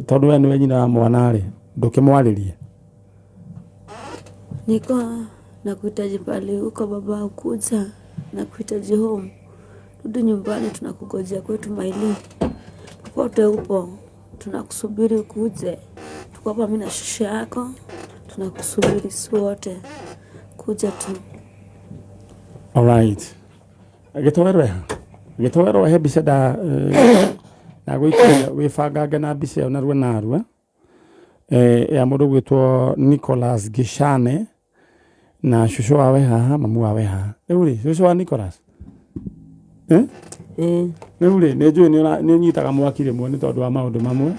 tondu we niwe nyina wa mwana ri ndukimwaririe niko nakuhitaji pale uko baba ukuja nakuhitaji home rudi nyumbani tunakugojea kwetu maili popote upo tunakusubiri ukuje tuko hapa mimi na shosho yako tunakusubiri sote kuja tu. Alright, gitowero he bica da na gwikia wifanganga na bica yo narua narua ya mundu gwitwo Nicholas Gishane na shosho wawe haha mamu wawe haha uri shosho wa Nicholas uri nejue ni nyitaga mwakire mu ni tondu wa maundu mamwe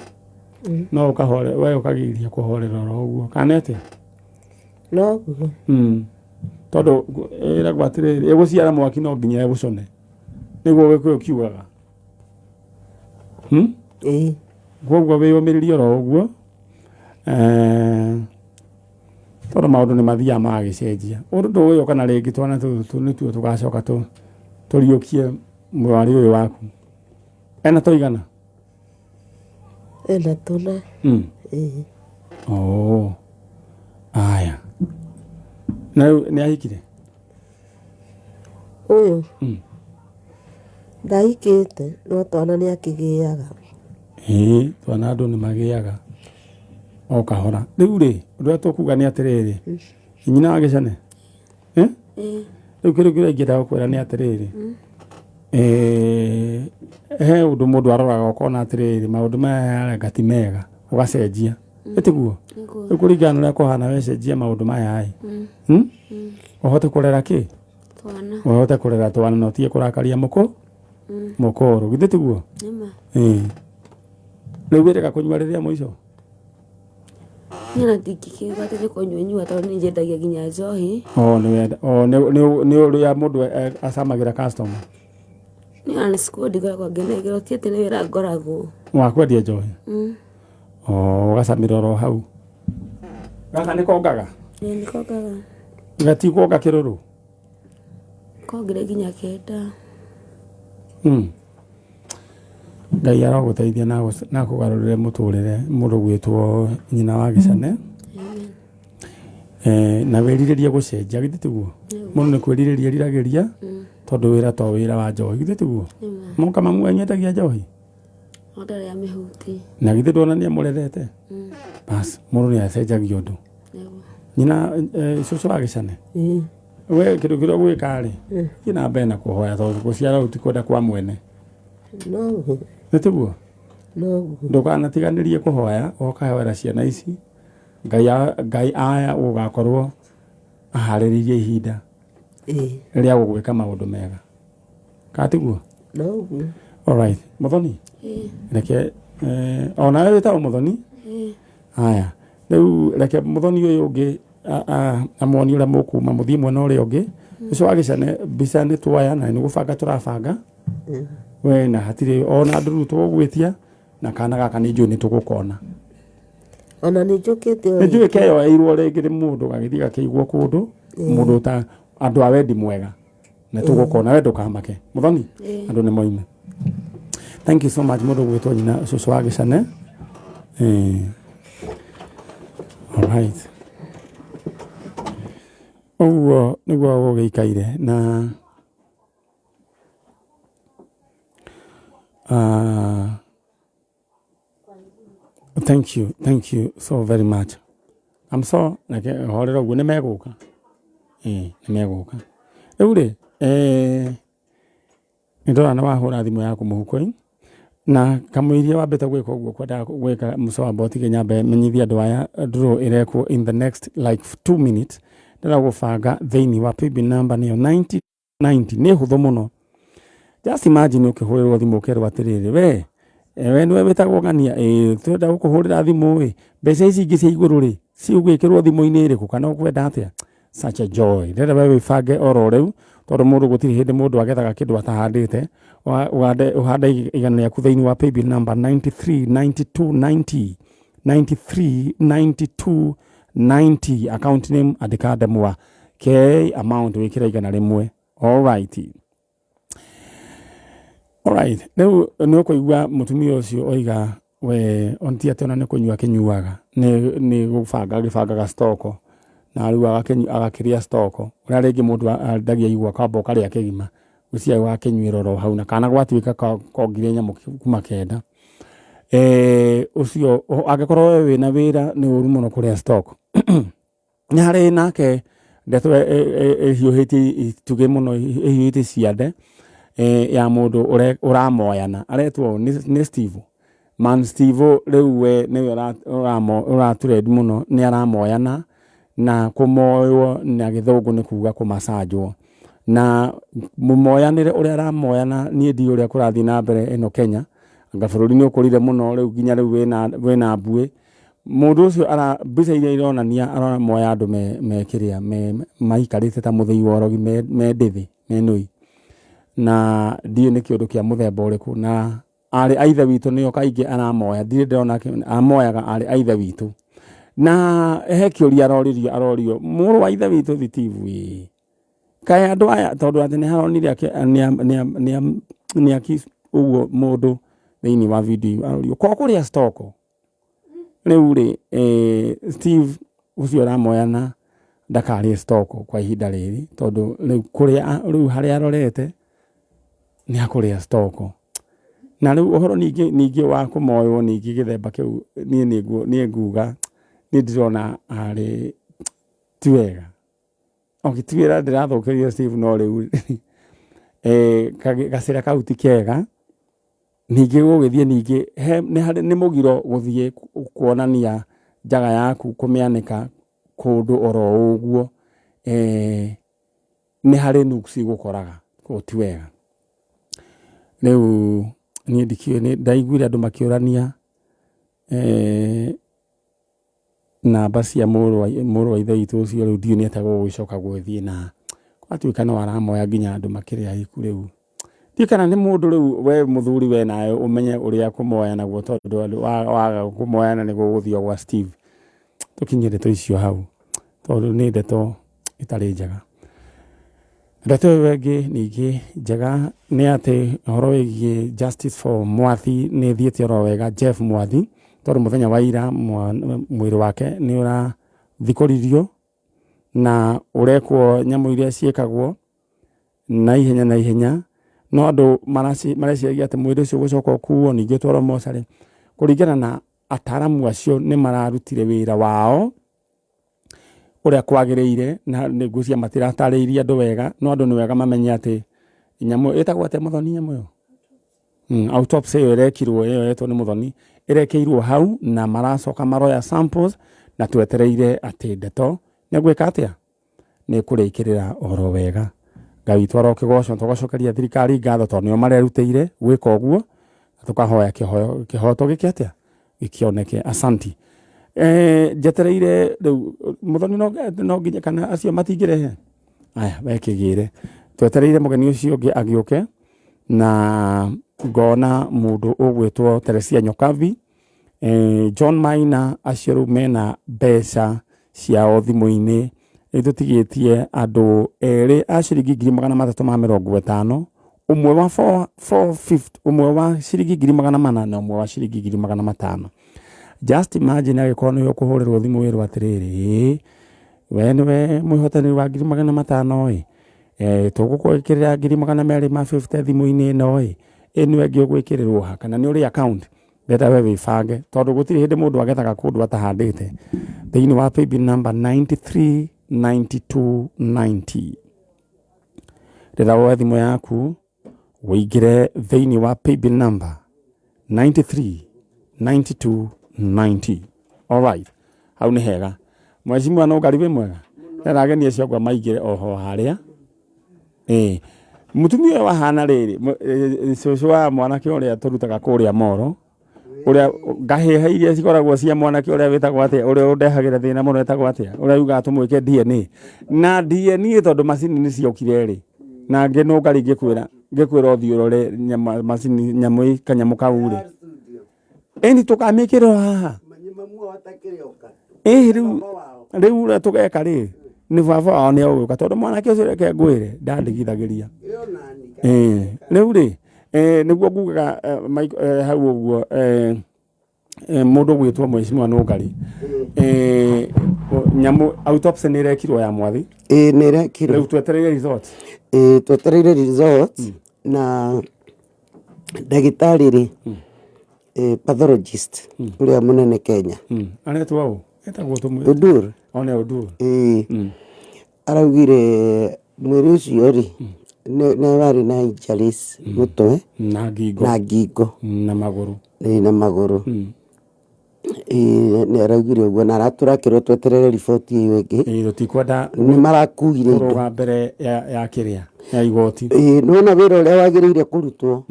no ukahore we ukagiria kuhorera roguo kanete no tondu era gwatire eguciara mwaki no nginya egucone niguo wekwe kiugaga gwoguo wiyumiririe ro uguo tondu maundu ni mathia magicenjia undu uyu kana ringi twana tu nituo tugacoka turiukie mwari uyu waku ena toigana ena tuna aya na ni ahikire uyu ndaikite no twana ni akigiaga twana andu ni magiaga o kahora riu ri undu tukuga ni atiriri nyina wa Gishane riu kira ingida gukwira ni atiriri he undu mundu aroraga ukona atiriri maundu maya ngati mega ugacenjia etiguo ukuringana na kuhana wecenjia maundu maya ai uhote kurera ki Twana uhote kurera twana no tie kurakaria mukoro githitiguo riu wirega kunywa riria muico nina ndikikiuga ati kunywa tondu ninjendagia nginya njohi ni uria mundu acamagira customer ni ana squad kwa ngenegero tiete ni wira ngoragwo wa kwendia njohi ugacamira ro hau gaka ni kongaga ni kongaga gati konga kiruru kongire nginya kenda Ngai araguteithia na kugarurire muturire mundu gwitwo nyina wa Gishane na wiriririe gucenjia githitiguo mundu ni kwiririria riragiria tondu wira to wira wa njohi githitiguo muka mamu anyetagia njohi odare ya mihuti na githitwo na ni murerete bas mundu ni acenjagia undu nyina cucu wa Gishane we kiru gwikari ina mbere na kuhoya tondu guciara utikwenda kwa mwene no githitiguo ndukanatiganirie kuhoya okahoera ciana ici Ngai aya ugakorwo ahariririe ihinda ria gugwika maundu mega katiguo alright muthoni reke ona wewe ta muthoni aya riu reke muthoni uyu ungi amoni ura mukuma muthie mwena uria ungi ucio wa Gishane bica ni twaya na ni gubanga turabanga we na hatire ona nduru tugwitia na kana gaka ni njui ni tugukona ona ni njukite ni njui keyo eirwo ringi ri mundu gagithii gakiigwo kundu mundu ta andu a wendi mwega na tugukona we ndukamake muthoni andu ni moime. Thank you so much mundu gwitwo nyina cucu wa Gishane Alright. Niguo gũgĩikaire na thank you so very much. I'm so like horera uguo nĩmegũka. Nĩmegũka. Rĩu rĩ nĩndora na wahũra thimũ yaku mũhuko-inĩ na kamũiria wambĩte gwĩka ũguo kwenda gwĩka mũcombo tige nyambe menyithia andũ aya draw ĩrekwo in the next like 2 minutes ndĩra gũbanga thĩinĩ wa paybill number nĩyo 9090 nĩ hũthũ mũno. Just imagine ũkĩhũrĩrwo thimũ ũkerwo atĩrĩrĩ we nĩwe wĩtagwo ng'ania twenda gũkũhũrĩra thimũ mbeca ici ingĩ cia igũrũ rĩ ciũgwĩkĩrwo thimũ-inĩ ĩrĩkũ kana ũkwenda atĩa. Such a joy. Rĩrĩa we wĩbange oro rĩu tondũ mũndũ gũtirĩ hĩndĩ mũndũ agethaga kĩndũ atahandĩte ũhanda igana rĩaku thĩinĩ wa paybill number 939290 939290 account name andĩka ndemwa k amount wĩkĩra igana rĩmwe. Alright. Rĩu nĩũkũigua mũtumia ũcio oiga we onti atĩ ona nĩ kũnyua akĩnyuaga nĩ gũbangaga stoko na rĩu agakĩria stoko ũrĩa rĩngĩ mũndũ endagia igwa kamba ũkarĩa kĩgima ũcio wakĩnyuĩra oro hau na kana gwatuĩka kongire nyamũ kuma kenda. Ũcio angĩkorwo we wĩna wĩra nĩ ũru mũno kũrĩa stoko. Nĩ harĩ nake ndeto ĩhiũhĩtie tuge mũno ĩhiũhĩtie ciande ya mũndũ ũramoyana aretwo nĩ Steve. Man Steve rĩu we nĩwe ũraturedi mũno nĩ aramoyana na kũmoywo na gĩthũngũ nĩ kuga kũmacanjwo na mũmoyanĩre ũrĩa aramoyana niĩ ndi ũrĩa kũrathiĩ na mbere ĩno Kenya anga bũrũri nĩ ũkũrire mũno rĩu nginya rĩu wĩna mbuĩ mũndũ ũcio mbica iria ironania aramoya andũ mekĩrĩa maikarĩte ta mũthei wa orogi me ndĩthĩ me nũi na ndiĩ nĩ kĩũndũ kĩa mũthemba ũrĩkũ na arĩ aithe witũ nĩo kaingĩ aramoya ndirĩ ndĩrona amoyaga arĩ aithe witũ na he kĩũria arorio mũrũ wa ithe witũ thitivu kaĩ andũ aya tondũ atĩ nĩ haronire nĩ ũguo mũndũ thĩinĩ wa video arorio kwa kũrĩa stoko rĩu rĩ Steve ũcio aramoyana ndakarĩe stoko kwa ihinda rĩrĩ tondũ rĩu harĩa arorete nĩ akũrĩa stoko na rĩu ũhoro ningĩ wa kũmoywo ningĩ gĩthemba kĩu niĩ nguga nĩ ndĩrona arĩ ti wega okĩtuĩra ndĩrathũkĩrio Steve no rĩu gacĩra kau ti kega ningĩ gũgĩthiĩ ningĩ nĩ mũgiro gũthiĩ kuonania njaga yaku kũmĩanĩka kũndũ oro ũguo nĩ harĩ nuksi gũkoraga kũu ti wega. Rĩu niĩ ndaiguire andũ makĩũrania namba cia mũrũ wa ithe witũ ũcio rĩu ndiũ nĩetagwo gũgĩcoka gũgĩthiĩ na gwatuĩka no aramoya nginya andũ makĩrĩa iku rĩu ndiũ kana nĩ mũndũ rĩu we mũthuri we nawe ũmenye ũrĩa kũmoya naguo tondũ waga kũmoyana nĩ gũgũthio gwa Steve tũkinyie ndeto icio hau tondũ nĩ ndeto itarĩ njega. Ndeto ĩyo ĩngĩ ningĩ njega nĩ atĩ ũhoro wĩgiĩ justice for Mwathi nĩ thiĩte oro wega Jeff Mwathi tondũ mũthenya wa ira mwĩrĩ wake nĩ ũrathikũririo na ũrekwo nyamũ iria ciĩkagwo na ihenya no andũ mareciria atĩ mwĩrĩ ũcio gũcoka ũkuo ningĩ ũtwarwo mocarĩ kũringana na ataaramu acio nĩ mararutire wĩra wao ũrĩa kwagĩrĩire na nĩgucia matiratarĩirie andũ wega no andũ nĩ wega mamenye atĩ nyamũ ĩtagwo atĩ mũthoni nyamũ ĩyo autopsy ĩyo ĩrekirwo ĩyo yetwo nĩ mũthoni ĩrekeirwo hau na maracoka maroya samples na twetereire atĩ ndeto nĩ gwĩka atĩa nĩ kũrĩkĩrĩra oro wega. Ngai witũ arokĩgocwo tũgacokeria thirikari ngatho tondũ nĩo marerutĩire gwĩka ũguo na tũkahoya kĩhoto gĩkĩ atĩa gĩkĩoneke. Asanti. Njetereire rĩu mũthoni no nginya kana acio matingĩrehe aya wekĩgĩre twetereire mũgeni ũcio ũngĩ agĩũke na ngona mũndũ ũgwĩtwo Teresia Nyokavi John Maina acio rĩu mena mbeca ciao thimũ-inĩ tũtigĩtie andũ erĩ a ciringi 350 ũmwe wa 450 ũmwe wa ciringi 400 na ũmwe wa ciringi 500 just imagine agĩkorwo nĩwe ũkũhũrĩrwo thimũ wĩrwo atĩrĩrĩ we nĩwe mwĩhotanĩri wa 500,000 tũgũkwĩkĩrĩra 250 thimũ-inĩ ĩno nĩwe ngĩ ũgwĩkĩrĩrwo ha kana nĩ ũrĩ account ndeta we wĩbange tondũ gũtirĩ hĩndĩ mũndũ agethaga kũndũ atahandĩte thĩinĩ wa paybill number 939290 ndeta woe thimũ yaku wĩingĩre thĩinĩ wa paybill number 939290 alright hau nĩ hega mwecimu no ngari wĩ mwega ndeta ageni acio ngwa maingĩre oho harĩa mutumia wahana rĩrĩ cũcũ wa mwanake ũrĩa tũrutaga kũrĩa Moro ũrĩa ngahĩha iria cikoragwo cia mwanake ũrĩa wĩtagwo atĩa ũrĩa ũndehagĩra thĩna mũno wĩtagwo atĩa ũrĩa yugaga tũmwĩke DNA na DNA tondũ macini nĩ ciokire rĩ na ngĩ no ngari ngĩkwĩra ũthiĩ ũrore macini nyamũ kanyamũ kau rĩ ĩni tũkamĩkĩrwo haha rĩu tũgeka rĩ nĩ baba wao nĩ ũgũka tondũ mwanake ũcio reke ngwĩre ndandigithagĩria rĩu rĩ nĩguo ngugaga hau ũguo mũndũ gwĩtwo mwecimu no ngari nyamũ autopsy nĩ irekirwo ya mwathi nĩ irekirwo rĩu twetereire result twetereire result na ndagĩtarĩ rĩ pathologist ũrĩa mũnene Kenya aretwo au etagwo tũmwe Odur one Odur araugire mwĩrĩ ũcio rĩ nĩ warĩ na injuries mũtwe na ngingo na magũrũ na magũrũ nĩ araugire ũguo na aratũrakĩrwo tweterere riboti ĩyo ĩngĩ tũtikwenda nĩ marakuire indo kũrũga mbere ya kĩrĩa ya igoti nĩwona wĩra ũrĩa wagĩrĩire kũrutwo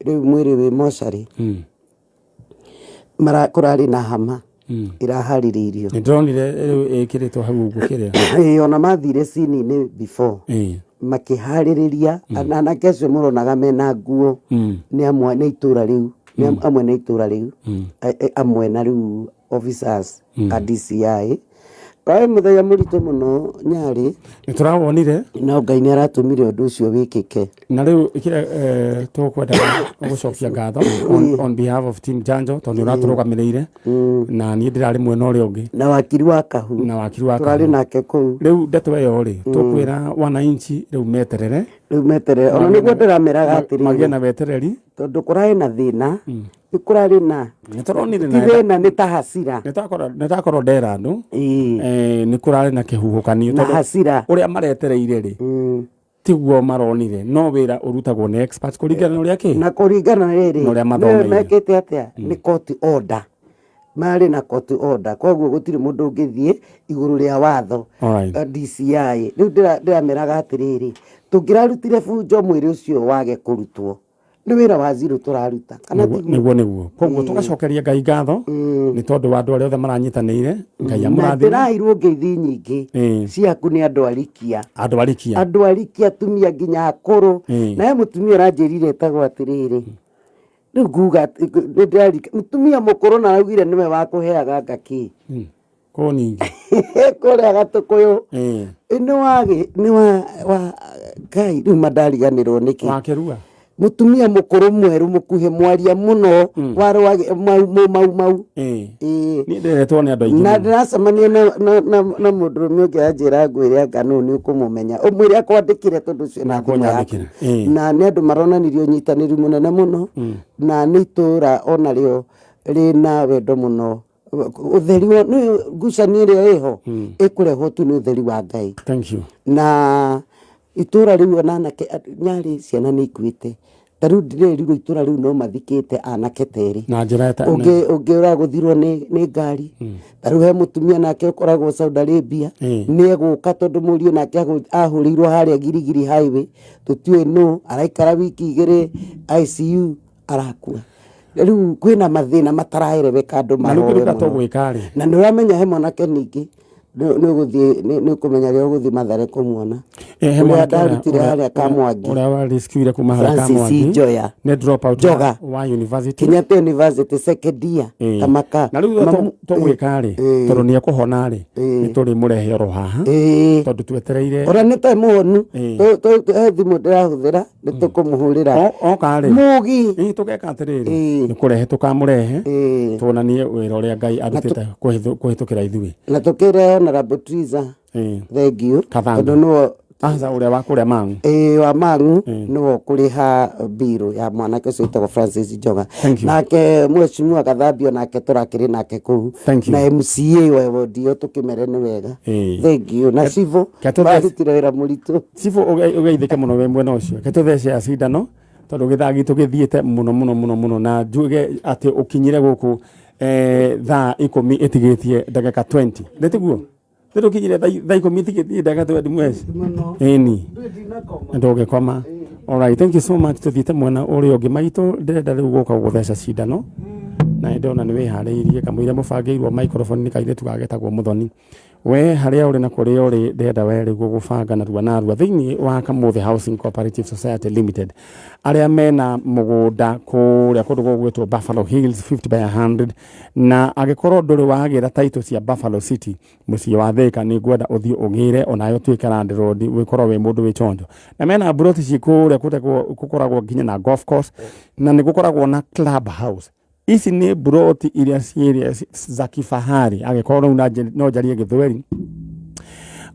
rĩu mwĩrĩ wĩ mocarĩ kũrarĩ na hama iraharĩrĩirio nĩ ndonire ĩkĩrĩtwo hau ũguo kĩrĩa ona mathire scene-inĩ before makĩharĩrĩria anake acio mũronaga mena nguo nĩ amwe nĩ itũra rĩu amwe nĩ itũra rĩu amwe na rĩu officers a DCI Kaĩ mũthenya mũritũ mũno Nyarĩ nĩ tũrawonire no Ngai nĩ aratũmire ũndũ ũcio wĩkĩke na rĩu ikira tũkwenda gũcokia ngatho on behalf of team Janjo tondũ ũratũrũgamĩrĩire na niĩ ndĩrarĩ mwena ũrĩa ũngĩ na wakiri wa Kahu tũrarĩ nake kũu rĩu ndeto ĩyo rĩ tũkwĩra wananchi rĩu meterere ona nĩguo ndĩrameraga atĩrĩrĩ magĩe na wetereri tondũ kũrarĩ na thĩna nĩ kũrarĩ na thĩna nĩ ta hasira nĩ takorwo ndera andũ nĩ kũrarĩ na kĩhuhũkanio na hasira ũrĩa maretereire rĩ tiguo maronire no wĩra ũrutagwo nĩ experts kũringana na ũrĩa kĩ na kũringana rĩrĩ nĩ mekĩte atĩa nĩ court order marĩ na court order koguo gũtirĩ mũndũ ũngĩthiĩ igũrũ rĩa watho DCI rĩu ndĩrameraga atĩrĩrĩ tũngĩrarutire bunjo mwĩrĩ ũcio wage kũrutwo nĩ wĩra wa zero tũraruta kana nĩguo koguo tũgacokeria Ngai ngatho nĩ tondũ wa andũ arĩa othe maranyitanĩire Ngai amũrathime ndĩrairwo ngeithi nyingĩ ciaku nĩ andũ arikia atumia nginya akũrũ nawe mũtumia ũranjĩrire etagwo atĩrĩrĩ rĩu nguga mũtumia mũkũrũ na araugire nĩwe wa kũheaga ngaki kũ ningĩ kũrĩa Gatũkũyũ nĩ wa Ngai rĩu mandariganĩrwo nĩkĩ wakĩrua mutumia mũkũrũ mwerũ mũkuhĩ mwaria mũno warwage mau ni nderetwo nĩ andũ aingĩ na ndĩracemania na mũndũrũme ũngĩ anjĩra ngwĩre ngano nĩ ũkũmũmenya ũmwĩre akwandĩkire tondũ ũcio na nĩ andũ maronanirie ũnyitanĩri mũnene mũno na nĩ itũra onarĩo rĩna wendo mũno ũtheri ngucanio ĩrĩa ĩho ĩkũrehwo tu nĩ ũtheri wa Ngai na itũra rĩu anake Nyarĩ ciana nĩ ikuĩte tarĩu ndĩrerirwo itũra rĩu no mathikĩte anake terĩ na njĩra ũngĩ ũragũthirwo nĩ ngari tarĩu he mũtumia nake ũkoragwo Saudi Arabia nĩ egũka tondũ mũriũ nake ahũrĩirwo harĩa Girigiri highway tũtiũĩ no araikara wiki igĩrĩ ICU arakua rĩu kwĩna mathĩna mataraerebeka andũ marore na nĩ ũramenya he mwanake ningĩ nä gå thiä nä kå menya rä å gå thiä Mathare kå muona å rä a ndarutire harä a Kamwangi Ora wariskiure kuma harä Francis Kamwangi Njoya nä drop out Njoga. wa university Kenyatta University second year Kamaka na rä u tå gwä ka rä tondå nä ekå hona rä nä tå rä må rehe oro haha tondå twetereire ora nä ta må honu he thimå ndä rahå thä ra nä tå kå må hå rä ra oka rä mugi tå geka atä rä rä nä kå rehe tå kamå rehe tuonanie wä ra å rä a Ngai arutä te kå hä tå kä ra ithuä na tå kä re Honorable Triza thengiå tondå nä asa å rä a wa kå rä a mangu wa mangu nä wo kå rä ha mbirå ya mwanake å cio ätagwo Francis Njoga nake mwecimua gathambio nake tå rakä rä nake kå u na MCA wa wodio tå kä mere nä wega thengiå na cibo barutire wä ra må ritå cibo å geithä ke må no we mwena å cio ke tå thece ya cindano tondå gä thagi tå gä thiä te må no na njuge atä å kinyire gå kå thaa 10 ĩtigä tie ndagĩka 20 nä tiguo nä tå kinyire thaa 10 ĩtigä tie ndagĩka 20 mweci ĩni ndå gä koma. Alright, thank you so much. Tå thiä te mwena å rä å ngä maitå ndärenda rä u gå ka gå theca cindano na nä ndona nä wä harä irie kamå ire må bangä irwo microphone nä kairä tu gagetagwo må thoni we harä a å rä na kå rä a å rä ndenda we rä guo gå banga narua narua thä inä wa Kamothe Housing Cooperative Society Limited arä a mena må gå nda kå rä a kå ndå gå gwä two Buffalo Hills 50 by 100 na agä korwo ndå rä wagä ra taitå cia Buffalo City må ciä wa Thika nä ngwenda å thiä å gä re onayo tuä ke Land Road wä korwo wä må ndå wä chonjo na mena broti ciä kå rä a gå koragwo nginya na golf course na nä gå koragwo na club house. Ici nä broti iria ciä za kifahari agäkorwo no njarie gĩthweri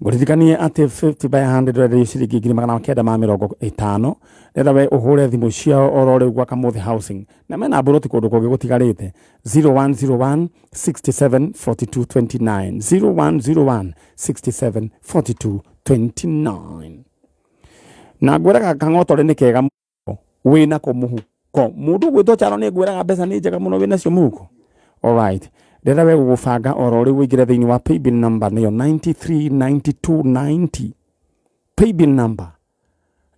ngũririkanie atä 50 by 100 rä ciringi 950 renda we ũhũre thimũ ciao oro rĩu gwa Kamothe Housing na mena broti kũndũ kũngĩ gũtigarĩte 0101 67 42 29 0101 67 42 29 na ngwĩraga kang'otore nĩ kega mũno wĩna kũ mũhuko mundu gwitwo charo ni ngwiraga mbeca ni njega muno wina cio muko. Alright, ndenda we gũbanga oro rĩu wĩingĩre thĩinĩ wa paybill number nĩyo 939290 paybill number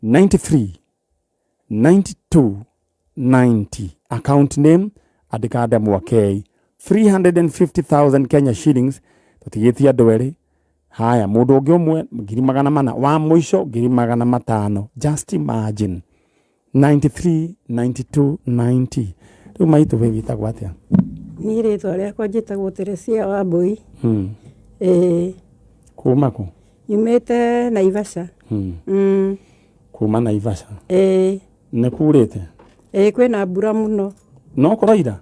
939290 account name andĩka Adam Wakei 350,000 Kenya shillings tũtigĩtie andũ erĩ haya mũndũ ũngĩ ũmwe 400,000 wa mũico 500,000 just imagine 93 92 90 rĩu maitũ we wĩtagwo atĩa? Niĩ rĩtwa rĩakwa njĩtagwo Teresia Wambui. Kuma kũ? Nyumĩte Naivasha. Kuma Naivasha? Nĩ kurĩte? Kwĩna mbura mũno. No kũraira?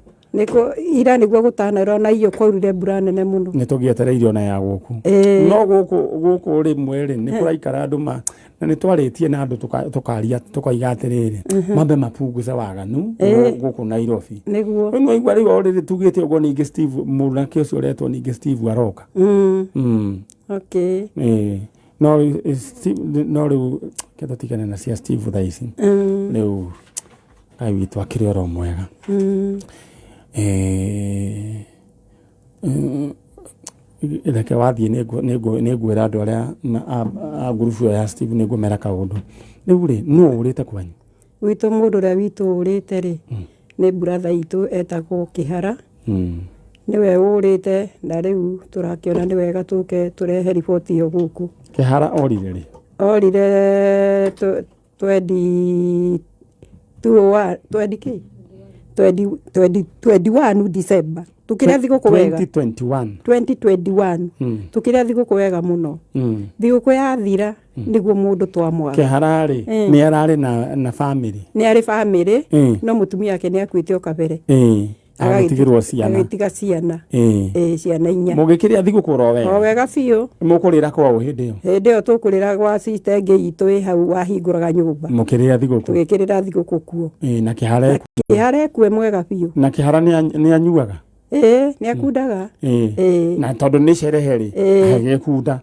Ira nĩguo gũtanarwo na iyo kwaurire mbura nene mũno. Nĩ tũgĩetereire ona ya gũkũ. No gũkũ rĩmwe rĩ nĩ kũraikara andũ na nĩ twarĩtie na andũ tũkaiga atĩrĩrĩ mambe mapunguze waganu gũkũ Nairobi. Nĩguo. Rĩu waigua rĩu o rĩrĩ tugĩte ũguo ningĩ Steve mũnake ũcio ũretwo ningĩ Steve aroka. Okay. No rĩu kĩtũtigane na cia Steve thaa ici. Rĩu Ngai witũ akĩrĩ oro mwega. Reke wathiĩ nĩ ngwĩra andũ arĩa a ngurubu ya Steve nĩ ngũmera kaũndũ. Rĩu rĩ nũ ũrĩte kwanyu? Witũ mũndũ ũrĩa witũ ũrĩte rĩ nĩ brother itũ etagwo Kĩhara. Nĩwe ũrĩte na rĩu tũrakĩona nĩ wega tũke tũrehe riboti ĩyo gũkũ. Kĩhara orire rĩ? Orire 21 December. Tukĩrĩa thigũkũ wega. 2021. Tukĩrĩa thigũkũ wega mũno. Thigũkũ yathira nĩguo mũndũ twamwaga. Kĩhara rĩ nĩ ararĩ na family. Nĩ arĩ family no mũtumia wake nĩ akuĩte o kabere. Agatigirwo ciana. Agatiga ciana. Ciana 4. Mũgĩkĩrĩa thigũkũ ro wega. O wega biũ. Mũkũrĩra kwao hĩndĩ ĩyo. Hĩndĩ ĩyo tũkũrĩra gwa sister ĩngĩ itũ ĩ hau wahingũraga nyũmba. Mũkĩrĩra thigũkũ. Tũgĩkĩrĩra thigũkũ kuo. Na Kĩhara ekue mwega biũ. Na Kĩhara nĩ anyuaga. Nĩ akundaga. Na tondũ nĩ cerehe rĩ agĩkunda.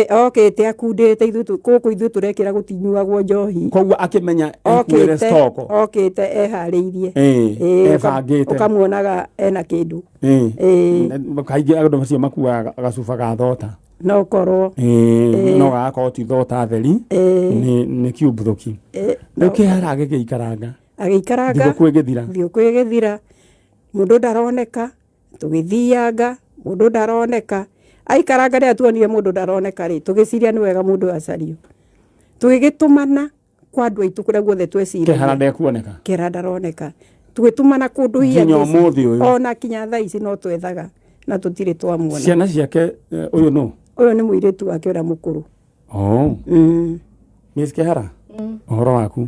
Okĩte akundĩte gũkũ ithuĩ tũrekĩra gũtinyuagwo njohi. Koguo akĩmenya ekuĩre stoko. Okĩte eharĩirie. Ebangĩte. Ũkamuonaga ena kĩndũ. Kaingĩ andũ macio makuaga gacuba ga thota. No korwo. No gagakorwo ti thota theri. Nĩ kiumbũthũki. Rĩu Kĩhara agĩgĩikaranga. Thigũkũ ĩgĩthira. Thigũkũ ĩgĩthira. Mũndũ ndaroneka. Tũgĩthianga. Mũndũ ndaroneka. aikaranga ria tuonire mundu ndaroneka ri tugiciria ni wega mundu acario tugigitumana kwa andu aitu kuria guothe tweciria Kehara ndekuoneka. Kehara ndaroneka tugitumana kundu Nginya umuthi uyu. ona kinya thaa ici no twethaga na tutire twamuona. Ciana ciake uyu no ni muiritu wake uria mukuru. Miss Kehara uhoro waku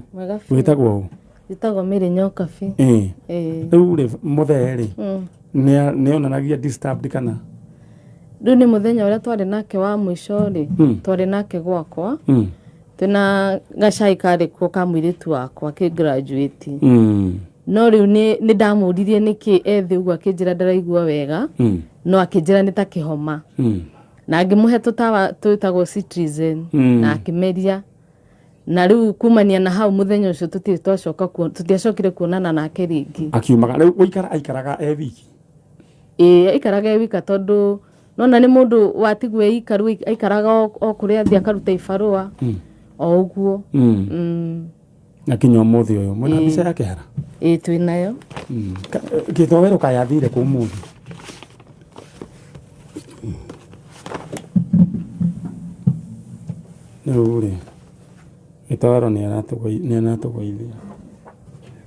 witagwo u? Witagwo Miri Nyokabi. Riu ri muthee ni onanagia disturbed kana riu ni muthenya uria twari nake wa mwisho ri twari nake gwakwa twina gacai kari kuo ka muiritu wakwa ki graduate no riu ni ndamuririe niki ethi uguo akinjira ndaraigua wega no akinjira ni ta kihoma na ngimuhe tutawa twitagwo citizen na akimeria na riu kumania na hau muthenya ucio tutiacokire kuonana nake ringi. Akiumaga riu aikaraga wiki? Aikaraga wika tondu nona ni mundu watigwe ikaru aikaraga o kuria athia akaruta ibarua o uguo. Na kinya umuthi uyu mwina mbica ya Kehara? Twinayo. Githowero kayathire ku umuthi? Uri Githowero ni aratugwithia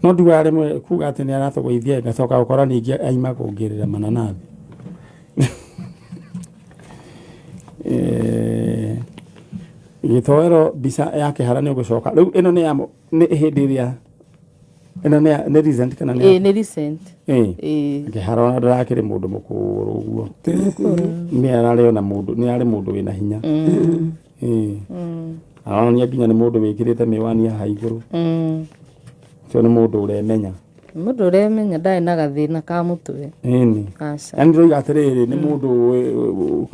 no ndiwa rimwe kuga ati ni aratugwithia ngacoka gukora ningi aima kungirira mananathi. Githowero mbica ya Kehara ni ugucoka riu ino ni hindi ria ino ni recent kana ni recent. Kehara ndarakiri mundu mukuru uguo ni arari ona mundu ni ari mundu wina hinya. Aronia nginya ni mundu wikirite miwani ya haiguru. Cio ni mundu uremenya. Mundu uremenya ndai na gathina ka mutwe. Yani ndio atiriri ni mundu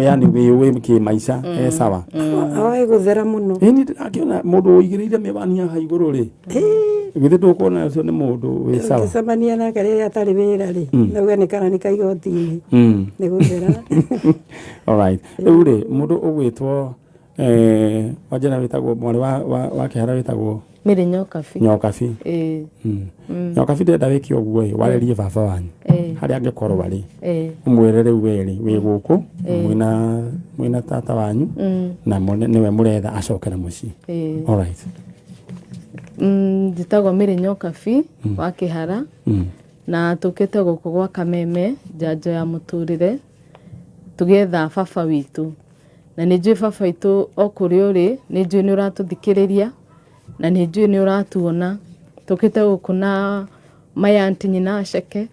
yani we ki maisha sawa. Awai guthera muno. Ni akiona mundu uigirire miwani ya haiguru ri. Githe tukona ucio ni mundu we sawa. Samania na kare atari wira ri. Ndauga ni kana ni kaigoti-ini. Ni guthera. Alright. Uri mundu ugwitwo wajana witagwo mwari wa Kehara witagwo Miri Nyokabi. Nyokabi ndenda wiki oguo warerie baba wanyu hari angikorwo bari umwire riu weri wi guku mwina tata wanyu na niwe muretha acokera mucii. Alright. Njitagwo Miri Nyokabi wa Kehara na tukite guku gwa Kameme njanjo ya muturire tugetha baba witu na ni njui baba witu okuri uri ni njui ni uratuthikiriria na ni njui ni uratuona tukite guku na maya anti nyina aceke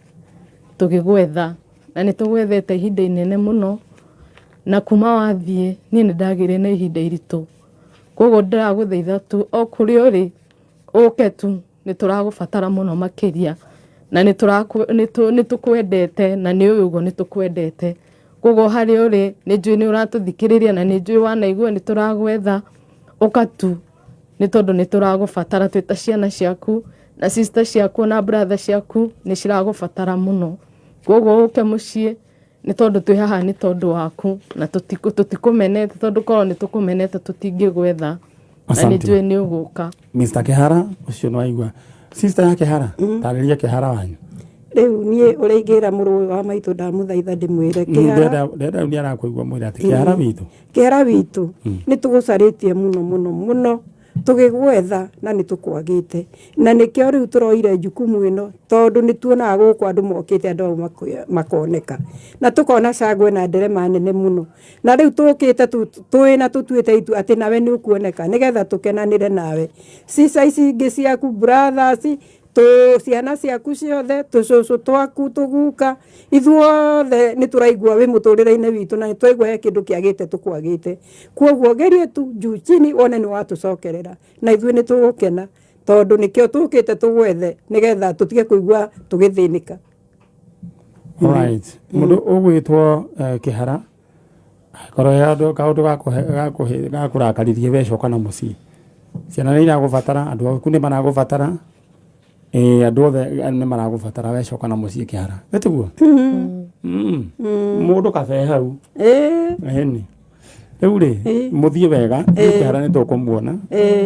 tugigwetha na ni tugwethete ihinda inene muno na kuma wathie ni ndagire na ihinda iritu koguo ndiraguthaitha tu okuri uri uke tu ni turagubatara muno makiria na ni tukwendete na ni uguo ni tukwendete koguo hari uri ni njui ni uratuthikiriria na ni njui wanaigua ni turagwetha ukatu ni tondu ni turagubatara twita ciana ciaku na sister ciaku na brother ciaku ni ciragubatara muno koguo uke mucii ni tondu twi haha ni tondu waku na tutikumenete tondu korwo ni tukumenete tutingigwetha na ni njui ni uguka. Mr. Kehara ucio no aigua sister ya Kehara tariria Kehara wanyu riu nie uringira muru wa maitu ndamuthaitha ndimwire Kehara ndenda ni arakuigua mwira ati Kehara witu ni tugucaritie muno tugigwetha na ni tukwagite na nikio riu turoire jukumu ino tondu ni tuonaga guku andu mokite andu makoneka na tukona cagwe na nderema nene muno na riu tukite tuina tutuite itu ati nawe ni ukuoneka nigetha tukenanire nawe sisa ici ingi ciaku brothers ciana ciaku ciothe tucucu twaku tuguka ithuothe ni turaigua wi muturire-ini witu na twaigua he kindu kiagite tukwagite koguo gerie tu juu chini one ni watucokerera na ithui ni tugukena tondu nikio tukite tugwethe nigetha tutige kuigua tugithinika. Alright. Mundu ugwitwo Kehara korwo yandu kaundu gakurakaririe wecoka na mucii ciana ni iragubatara andu aku ni maragubatara andu othe ni maragubatara wecoka na mucii Kehara etiguo mundu kabe hau ni riu ri muthie wega Kehara ni tukumuona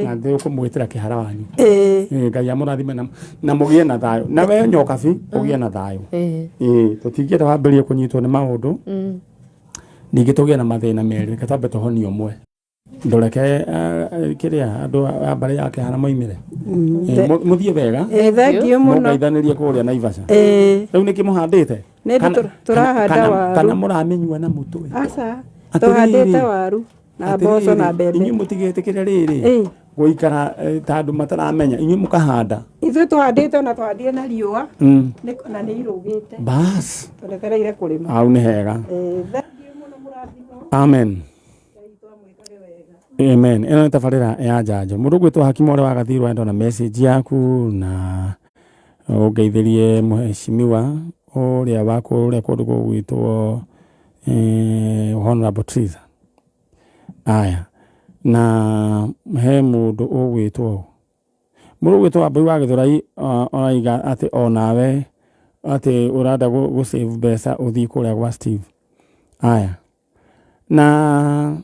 na ndi ukumwitira Kehara wanyu Ngai amurathime na mugie na thayo na we Nyokabi ugie na thayo tutingienda wambirie kunyitwo ni maundu ningĩtũgĩa na mathĩna merĩ katambe tũhoni ũmwe ndoreke kĩrĩa andũ a mbarĩ yake hana moimire mũthiĩ wega thengio mũno mũngeithanĩrie kũrĩa Naivasha rĩu nĩkĩ mũhandĩte tũrahanda waru kana mũramĩnyua na mũtwe aca tũhandĩte waru na mboco na mbembe inyuĩ mũtigĩtĩkĩre rĩrĩ gũikara ta andũ mataramenya inyuĩ mũkahanda ithuĩ tũhandĩte na tũhandire na riũa na nĩ irũgĩte bas tũrekereire kũrĩma au nĩ hega thengio mũno mũrathimo amen amen ĩno nĩ tabarĩra ya njanjo mũndũ gwĩtwo Hakimu ũrĩa wa Gathirũ enda na message yaku na ũngeithĩrie mheshimiwa ũrĩa wa kũrĩa kũndũ gũgwĩtwo Honorable Triza aya na he mũndũ ũgwĩtwo Wambui wa Gĩthũrai oiga atĩ onawe atĩ ũrenda gũsave mbeca ũthiĩ kũrĩa gwa Steve aya na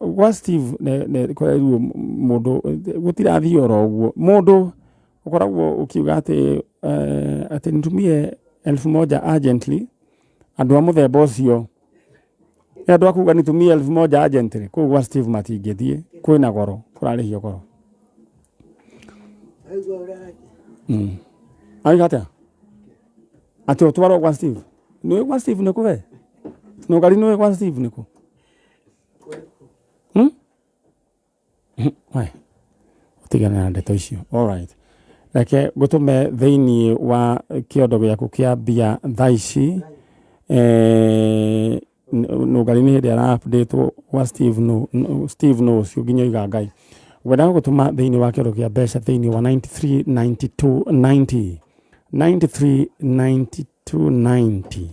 gwa Steve kũrerwo mũndũ gũtirathiĩ oro ũguo mũndũ ũkoragwo ũkiuga atĩ nitumie 1000 urgently andũ a mũthemba ũcio andũ akuga nitumie 1000 urgently kũu gwa Steve matingĩthiĩ kwĩna goro kũrarĩhio goro aigata atĩ ũtwarwo gwa Steve nĩwe gwa Steve nĩkũ we nũgari nĩwe gwa Steve nĩkũ utigana na ndeto icio alright reke gũtũme thĩinĩ wa kĩondo gĩaku kĩa mbia thaa ici nũgari nĩ hĩndĩ ara update wa Steve no ũcio nginya oiga Ngai wenda gũtũma thĩinĩ wa kĩondo kĩa mbeca thĩinĩ wa 939290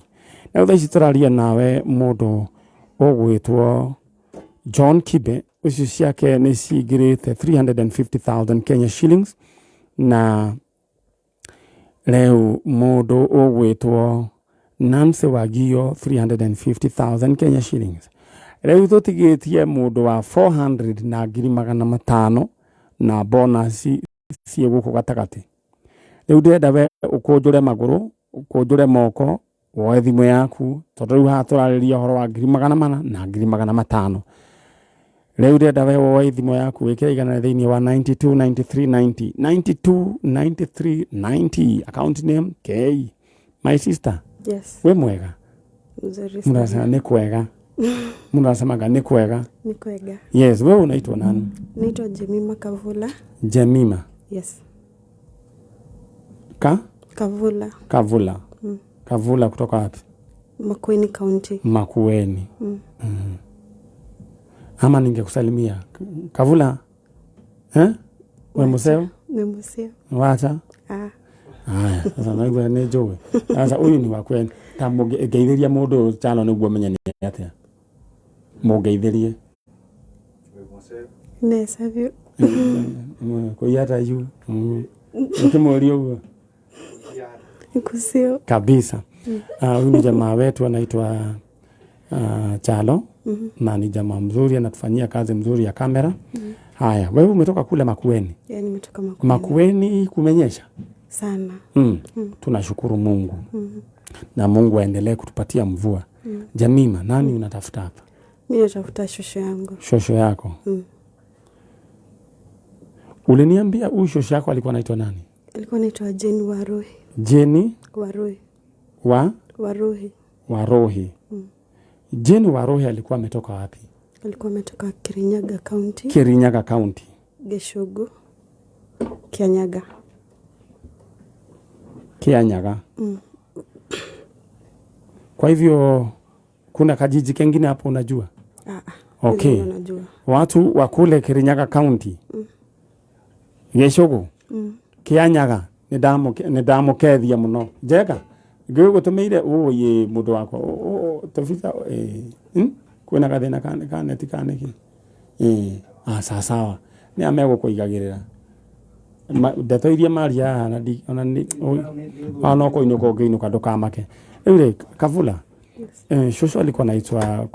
na thaa ici tũraria nawe mũndũ ũgwĩtwo John Kibe ucio ciake nĩ cingĩrĩte 350,000 Kenya shillings na rĩu mũndũ ũgwĩtwo Nancy Wagio 350,000 Kenya shillings rĩu tũtigĩtie mũndũ wa 400 na 500 na bonus ciĩ gũkũ gatagatĩ rĩu ndĩrenda we ũkũnjũre magũrũ ũkũnjũre moko woe thimũ yaku tondũ rĩu haha tũrarĩria ũhoro wa 400 na 500 rĩu ndĩrenda we woe thimũ yaku wĩkĩre igana thĩinĩ wa 929390 account name K my sister yes we mwega mnasema ni kwega mnasemaga ni kwega yes wewe unaitwa nani naitwa Jemima Kavula Jemima yes Kavula Kavula kutoka wapi Makueni County Makueni ama ningekusalimia Kavula we museo ni museo wacha haya sasa naigua nĩ njũĩ sasa ũyũ ni wakwe ta mũngeithĩria mũndũ chano nĩguo menye nĩ atĩa mũngeithĩrie ne savio kũiata yu ukimũria ũguo kusio kabisa huyu ni jamaa wetu anaitwa Chalo na ni jamaa mzuri anatufanyia kazi mzuri ya kamera haya wewe umetoka kule Makueni nimetoka Makueni kumenyesha sana tunashukuru Mungu na Mungu aendelee kutupatia mvua Jamima nani unatafuta hapa mimi natafuta shosho yako uliniambia huyu shosho yako alikuwa anaitwa nani alikuwa anaitwa Jeni Warohi Warohi Jeni Warohi alikuwa ametoka wapi alikuwa ametoka Kirinyaga County Geshogo Kianyaga kwa hivyo kuna kajiji kengine hapo unajua okay watu wa kule Kirinyaga County Geshogo Kianyaga nĩndamũkethia mũno njega ngĩgũtũmĩire ũyĩ mũndũ wakwa tofita kwĩna gathĩna kaneti kaneki sawa nĩ amegũkũigagĩrĩra ndeto iria maria ona no kũinũka ũngĩinũka ndũkamake rĩu rĩ Kavula shosho alikuwa anaitwa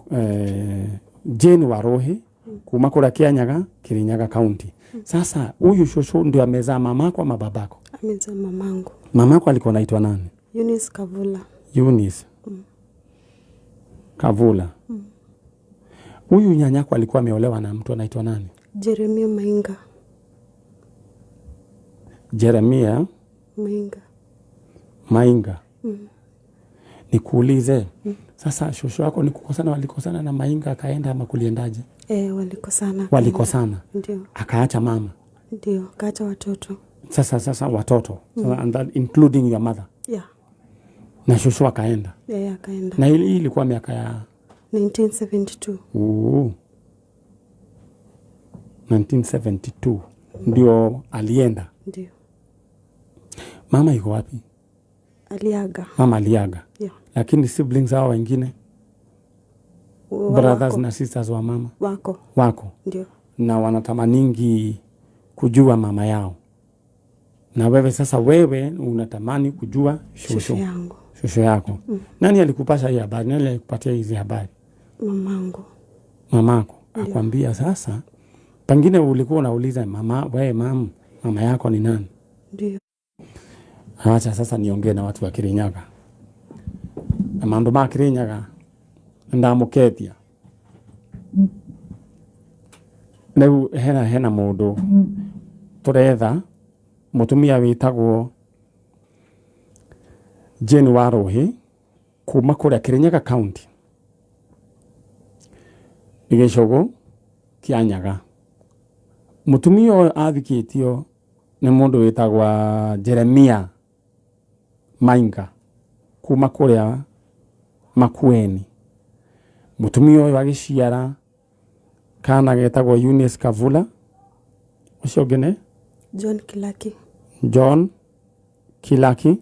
Jane Warohi kuma kũrĩa Kirinyaga County sasa huyu shosho ndio amezaa mamako ama babako amezaa mamangu mamako alikuwa anaitwa nani Eunice Kavula Kavula. Huyu nyanyako alikuwa ameolewa na mtu anaitwa nani? Jeremia Mainga. Jeremia Mainga. Nikuulize, sasa shosho wako ni kukosana, walikosana na Mainga akaenda ama kuliendaje? Walikosana. Walikosana. Ndio. Akaacha mama. Ndio, akaacha watoto. Sasa watoto. And that including your mother. Yeah. Na shosho akaenda. Akaenda. Na hii ilikuwa miaka ya 1972. 1972 ndio alienda. Ndio. Mama yuko wapi? Aliaga. Mama aliaga. Yeah. Lakini siblings hao wengine, brothers na sisters wa mama wako. Ndio. Na wanatamaningi kujua mama yao. Na wewe sasa, wewe unatamani kujua shosho yako. Nani alikupasha hii habari? Nani alikupatia hizi habari? Mamako. Akwambia sasa, pengine ulikuwa unauliza mama yako ni nani? Ndio. Acha sasa niongee na watu wa Kirinyaga. Amandu ma Kirinyaga ndamuketia. Leo hena mundu turetha mutumia witagwo Jane Warohi kuma kuria Kirinyaga County. Igicogo kianyaga. Mutumia uyu athikitio ni mundu witagwa Jeremia Mainga kuma kuria Makueni. Mutumia uyu agiciara kana getagwo Eunice Kavula. Ucio ngene John Kilaki.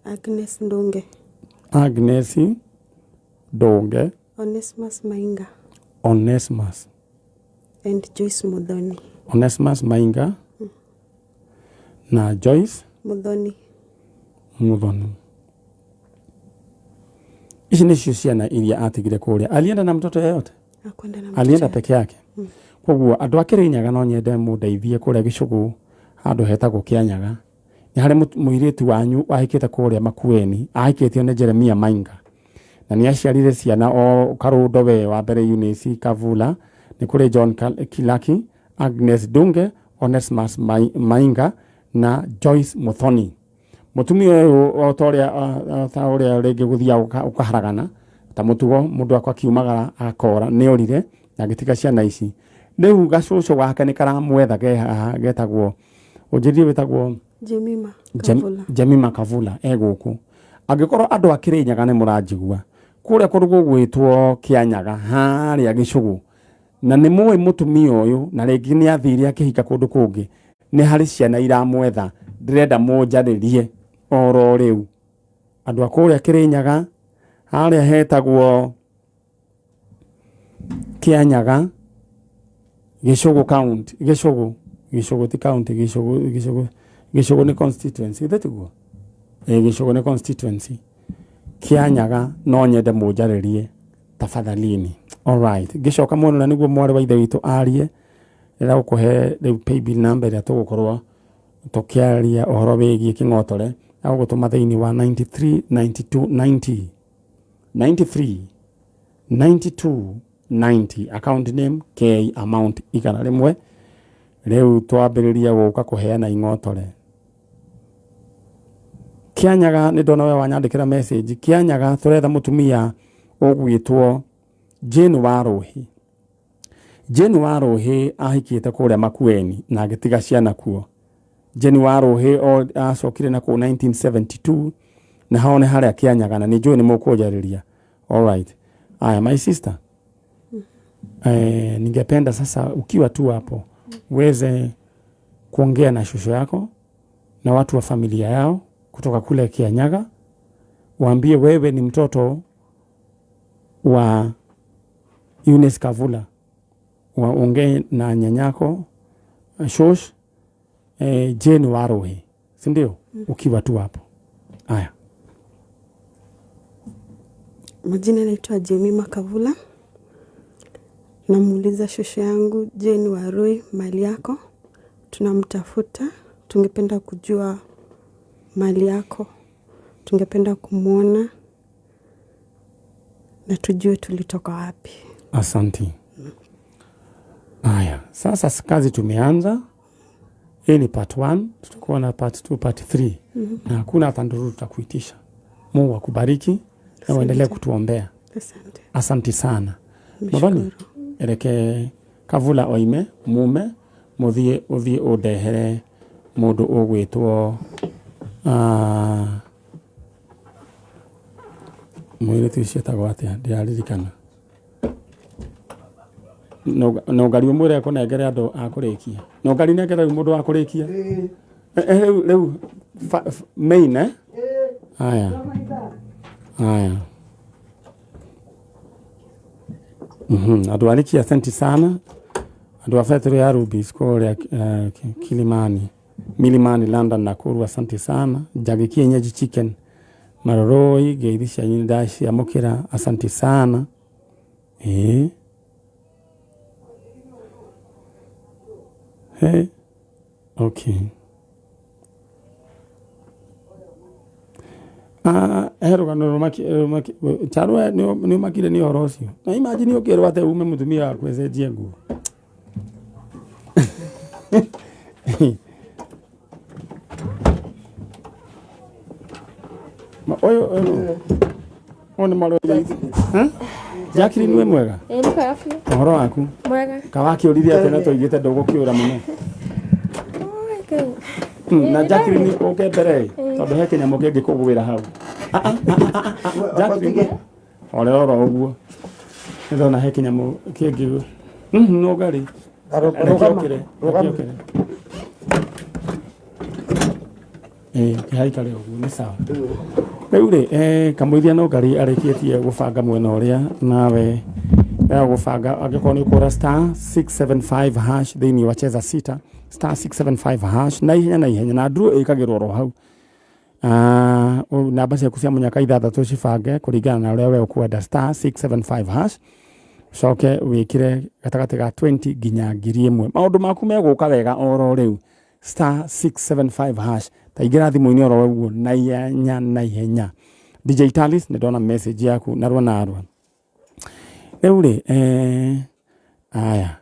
Agnes Ndunge. Onesimus and Joyce Muthoni. Onesimus Mainga na Joyce Muthoni. Ici nicio ciana iria atigire kuria. Alienda na mtoto yeyote? Alienda peke yake. Koguo andu a Kirinyaga no nyende mundeithie kuria Gicugu handu hetagwo Kianyaga. Ni hari muiritu wanyu ahikite kuria Makueni, ahikitio ni Jeremia Mainga. Na ni aciarire ciana o karundo we wa mbere Eunice Kavula, ni kuri John Kilaki, Agnes Ndunge, Onesimus Mainga na Joyce Muthoni. Mutumia uyu otoria rege guthia ukaharagana ta mutugo mundu akwa kiumagara akora ni orire na gitika ciana ici. Riu gacucu wake ni karamwetha getagwo ujithie wetagwo Jemima Kavula eguku. Angikorwo andu a Kirinyaga ni muranjigua kuria kurugo gwitwo Kianyaga haria Gicugu, na ni muwe mutumia uyu na regi ni athire akihika kundu kungi, ni hari ciana iramwetha, ndirenda munjaririe oro riu. Andu akuria Kirinyaga haria hetagwo Kianyaga, Gicugu County, Gicugu ti county, Gicugu ni constituency, ngitigwo Gicugu ni constituency. Kianyaga no nyende munjaririe tafadhalini. All right, gicoka muno na niguo mwari wa ithe witu arie ira gukuhe riu paybill number ya tugukorwo tukiaria ohoro wigie king'otore au gutuma thiini wa 93 92 90 93 92 90 account name K amount igana rimwe. Riu twambiriria guka kuheana ing'otore. Kianyaga ni ndona we wanyandikira message. Kianyaga turetha mutumia ugwitwo Jane Warohi. Jane Warohi ahikite kuria Makueni na agitiga ciana kuo. Jane Warohi acokire na ku 1972 na haone haria Kianyaga na ni ni mukujariria. All right. Aya, my sister. Ningependa sasa ukiwa tu hapo uweze kuongea na shosho yako na watu wa familia yao kutoka kule Kianyaga. Waambie wewe ni mtoto wa Eunice Kavula. Waongee na nyanyako shosh Jane Warohi. Si ndio? Ukiwa tu hapo. Aya. Majina naitwa Jemima Kavula. Namuuliza shosho yangu Jane Warohi mali yako. Tunamtafuta. Tungependa kujua mali yako. Tungependa kumuona. na tujue tulitoka wapi. Asanti. Haya, sasa kazi tumeanza. Hii ni part 1, tutakuwa na part 2, part 3. Na hakuna hata nduru tutakuitisha. Mungu akubariki na uendelee kutuombea. Asante. Asanti sana. Mabani, ereke kavula oime, mume, muthie udehere mundu ugwitwo mwire tuicietagwo atia ndiaririkana. No ngari umwire akunengere andu akurikia. No ngari nengere mundu akurikia. Reu main Haya. Andu ariki asante sana. Andu afetero ya Ruby School ya Kilimani. Milimani London Nakuru asante sana. Jagi kienyeji chicken. Maroroi geidisha nyindashi ya mokera asante sana. Okay. Eroga no maki charwa ni makire ni orosio. Na imagine ukero ate ume mutumia kwezejie nguo. Oyo maro hivi. Jacqueline we mwega? Ni kafi. Horo waku? Mwega. Kawaki urithia tena toigite ndogo kiura muno. Na Jacqueline oke mbere tondu he kinyamo kingi kugwira hau. Jacqueline ore oro uguo ndona he kinyamo kingi no ngari arokire haikare uguo ni sawa. Riu ri kamuithia no ngari arikitie gubanga mwena uria nawe gubanga angikorwo ni ukura *675# thiini wa cheza sita *675# na ihenya na nduru ikagirwo ro hau. Namba ciaku cia munyaka 6 cibange kuringana na uria we ukwenda *675# coke wikire gatagati ga 20 nginya 1000. Maundu maku meguka wega oro riu *675# taingira thimu-ini oro uguo na ihenya. DJ Talis ndona message yaku narwa riu ri aya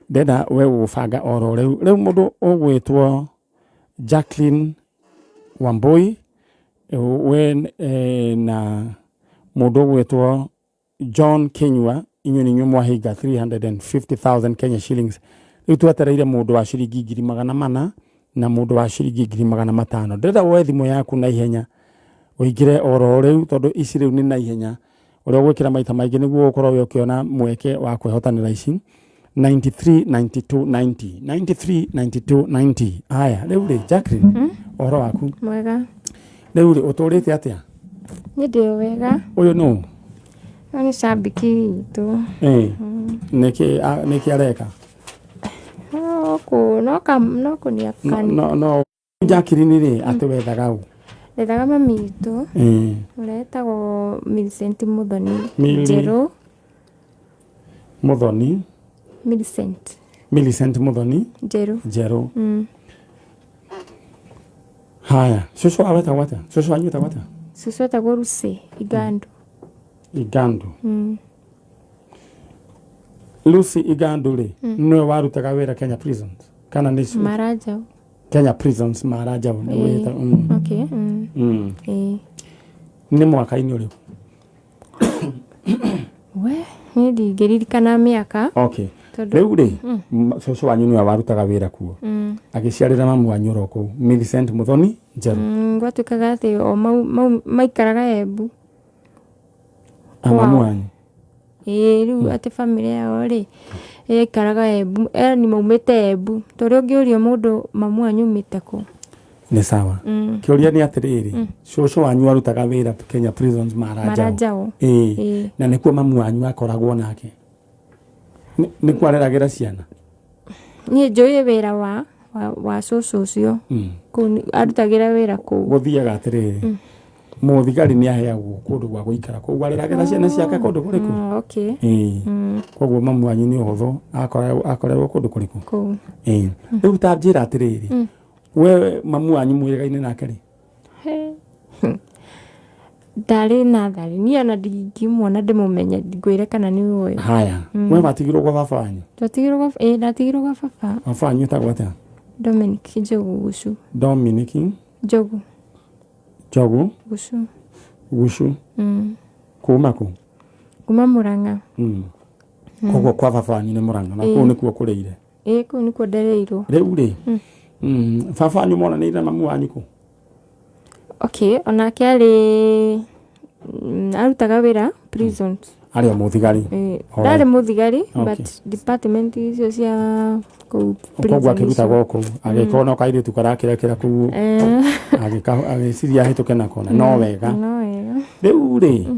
ndenda we gubanga oro riu mundu ugwitwo Jacqueline Wambui we na mundu ugwitwo John Kenywa inyuni nyumwa higa 350,000 Kenya shillings. Riu twetereire mundu wa shilingi 400 na mundu wa shilingi 500. Ndenda we thimu yaku na ihenya uingire oro riu tondu ici riu ni na ihenya uria gwikira maita maingi niguo ukorwo we ukiona mweke wa kwehotanira ici. 939290 aya riu ri Jacqueline oro waku Mwega. riu ri uturite atia? Ni ndio wega. Uyu no Ni shabiki tu. Niki areka no ni akani. No Jacqueline ri atiwethaga u Ndethaga mami tu. Uretagwo Millicent Muthoni. Njeru Muthoni. Millicent Muthoni. Njeru. Haya, shosho aweta wata. Shosho anyuta wata. Shosho etagwo Lucy Igandu. Lucy Igandu ri niwe warutaga wira Kenya Prisons kana ni Marajao. Kenya Prisons Marajao ni wita. Okay. Ni mwaka-ini uriku? We ni ndigĩririkana miaka. Okay. Riu ri shosho wanyu niwe warutaga wira kuo agiciarira mamu wanyu ro kuu Millicent Muthoni Njeru. Gwatuikaga ati o maikaraga Embu. Mamu wanyu riu ati family yao ri ikaraga Embu ni maumite Embu tori ungiuria mundu mamu wanyu umite ku ni sawa. Kiuria ni atiriri shosho wanyu warutaga wira Kenya Prisons Marajao. Na nikuo mamu wanyu akoragwo nake ni kwareragira ciana. Ni njui wira wa shosho ucio ku arutagira wira ku guthiaga atiriri muthigari ni aheagwo kundu gwa guikara ku gwareragira ciana ciake kundu kuriku. Okay. Koguo mamu wanyu ni uhuthu akorerwo kundu kuriku. Riu tanjira atiriri we mamu wanyu mwirigaine nake ri? ndarĩ nathari niĩ ona ndingĩmuona ndĩmũmenye ngwĩre kana nĩ ũyũ. Haya, we watigirwo kwa baba wanyu? Ndatigirwo gwa baba. Baba wanyu etagwo atĩa? Dominic Njogu Gucu. Dominic Njogu Gucu. Kuma kũ? Kuma Mũrang'a. Koguo kwa baba wanyu nĩ Mũrang'a na kũu nĩkuo kũrĩire? Kũu nĩkuo ndereirwo. Rĩu rĩ, baba wanyu monanĩire na mamu wanyu kũ? Okay, onake arĩ arutaga wĩra prisons. Arĩ o mũthigari? Ndarĩ mũthigari but department icio cia kũu prison. Koguo akĩrutaga kũu agĩkona kairĩtu karakĩrekera kũu agĩciria ahĩtũke nako na no wega. Rĩu rĩ,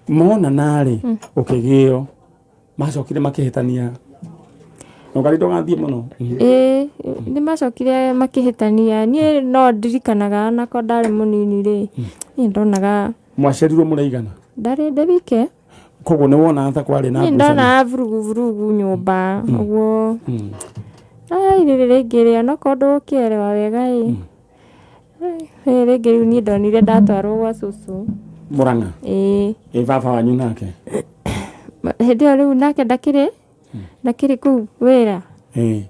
monana rĩ ũkĩgĩo macokire makĩhĩtania? Nogari ndũgathiĩ mũno? Nĩ macokire makĩhĩtania. Niĩ no ndirikanaga nako ndarĩ mũnini rĩ, niĩ ndonaga. Mwaciarirwo mũraigana? Ndarĩ wike. Koguo nĩ wona ta kwarĩ na ngucanio? Niĩ ndona vurugu nyũmba ũguo. Rĩrĩ rĩngĩ rĩ onako ndũkĩerewa wega ĩ. Rĩngĩ rĩu niĩ ndonire ndatwarwo gwa cũcũ Mũrang'a? Baba wanyu nake? Hĩndĩ ĩyo rĩu nake ndakĩrĩ kũu wĩra.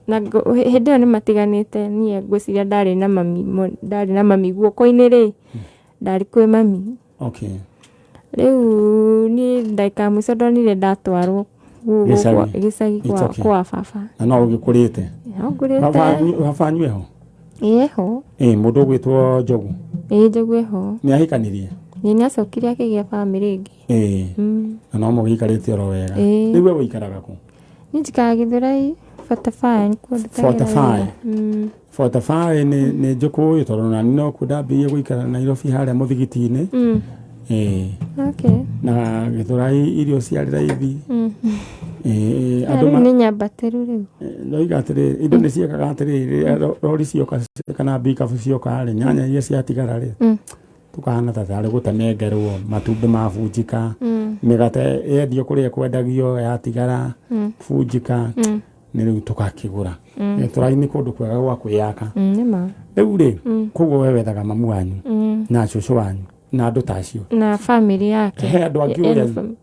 Na hĩndĩ ĩyo nĩ matiganĩte. Niĩ ngwĩciria ndarĩ na mami guoko-inĩ rĩ, ndarĩ kwĩ mami. Rĩu niĩ ndagĩka mũico ndonire ndatwarwo gĩcagi kwa baba. Na no ũgĩkũrĩte? No ngũrĩte. Baba wanyu eho? Eho. Mũndũ ũgwĩtwo Njogu? Njogu eho. Nĩ ahikanirie? Nĩ acokire akĩgĩa bamĩrĩ ĩngĩ. Na no mũgĩikarĩte oro wega. Rĩu we ũikaraga kũ? Niĩ njikaraga Gĩthũrai 45 45 nĩ njũkũĩ tondũ nani no kuo ndambĩrĩirie gũikara Nairobi harĩa mũthigiti-inĩ. Na Gĩthũrai irio ciarĩ raithi. Rĩu nĩ nyambatĩru rĩu. Ndoiga atĩrĩrĩ, indo nĩ ciekaga atĩrĩrĩ, rori cioka kana mbikabu cioka rĩ, nyanya iria ciatigara rĩ, tukahana ta tarĩ gũtemengerwo, matumbĩ mabunjika, mĩgate yendio kũrĩa kwendagio yatigara bunjika, nĩ rĩu tũgakĩgũra. Gĩthũrai nĩ kũndũ kwega gwa kwĩyaka. Rĩu rĩ, koguo we wethaga mamu wanyu na cũcũ wanyu na andũ ta acio na family yake. He andũ angĩ ũrĩa?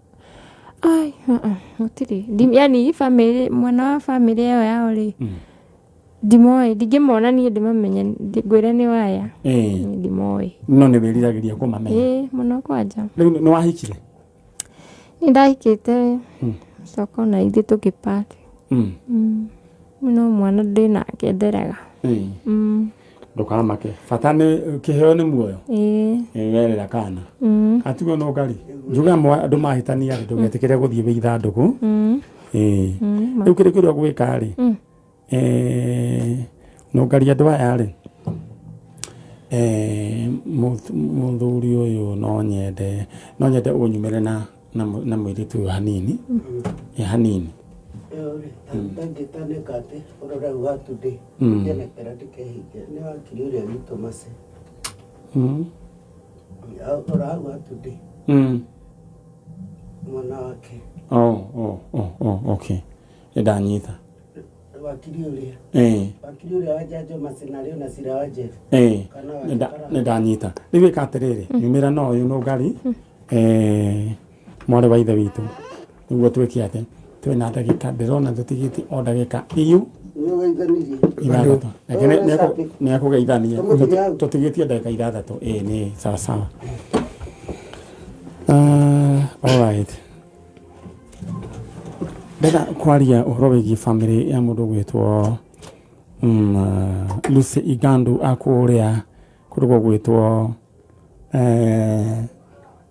Gũtirĩ. Yani mwena wa family ĩyo yao rĩ, ndimoĩ, ndingĩmona niĩ ndĩmamenye, ngwĩre nĩ waya. Ndimoĩ. No nĩ wĩriragĩria kũmamenya? Mũno kwanja. Rĩu nĩ wahikire? Nĩ ndahikĩte coka na ithuĩ tũkĩpati. No mwana ndĩnake nderaga. Ndũkamake, bata nĩ kĩheo nĩ muoyo. Werera kana atigo no ngari njuga andũ mahĩtania ndũgetĩkĩre gũthiĩ wĩ ithandũkũ. Rĩu kĩrĩ kĩrĩa gwĩka rĩ, no ngari andũ aya rĩ, mũthuri ũyũ no nyende ũnyumĩre na mũirĩtu ũyũ hanini hanini. Ndangĩtanĩka atĩ ũrora u hatude ngenekera ndĩkehinge nĩ wakiri ũrĩa witũ Mace ũrora hau hatude mwana wake. Okay, ndanyita wakiri ũrĩa wa Jajo Mace na rĩu na Cira wa Jeff. Nĩ ndanyita rĩu ĩka atĩrĩrĩ, nyumĩra na ũyũ no ngari mwarĩ wa ithe witũ nĩguo twĩke atĩ twĩna ndagĩka ndĩrona tũtigĩtie o ndagĩka iyu ithathatũ. Nĩ ekũgeithania tũtigĩtie ndagĩka ithathatũ. Nĩ sawa sawa. Alright. Ndenda kwaria ũhoro wĩgiĩ family ya mũndũ gwĩtwo Lucy Igandu akũrĩa kũrũgwo gwĩtwo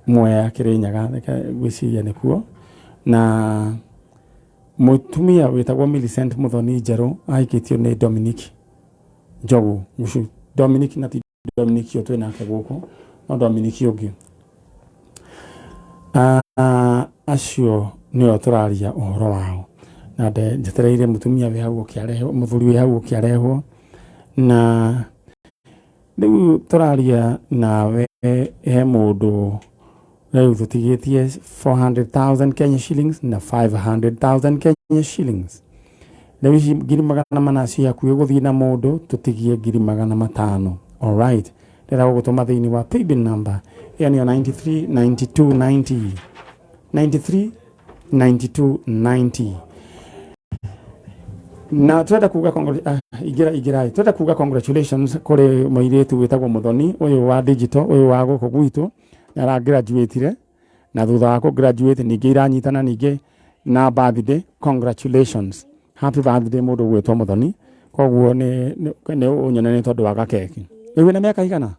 Mwea Kĩrĩnyaga, gwĩciria nĩkuo, na mũtumia wĩtagwo Millicent Muthoni Njerũ ahikĩtio nĩ Dominic Njogu Gucu. Dominic na ti Dominic ũyũ twĩ nake gũkũ, no Dominic ũngĩ. Acio nĩo tũraria ũhoro wao, na njetereire mũtumia wĩ hau ũkĩarehwo, mũthuri wĩ hau ũkĩarehwo, na rĩu tũraria nawe he mũndũ rĩu tũtigĩtie 400,000 Kenya shillings na 500,000 Kenya shillings. Rĩu ici 400,000 ciakuĩ gũthiĩ na mũndũ tũtigie 500,000. Alright, ndĩra gũgũtũma thĩinĩ wa paybill number yani 93 92 90 93 92 90 na twenda kuga twenda kuga congratulations kuri moiretu witagwo Muthoni uyu wa digital uyu wa guku gwitu na graduate na thutha wa ku graduate ningi iranyitana ningi na birthday. Congratulations, happy birthday mundu gwitwo Muthoni. Koguo ni unyonene tondu wa gakeki. Wewe na miaka igana?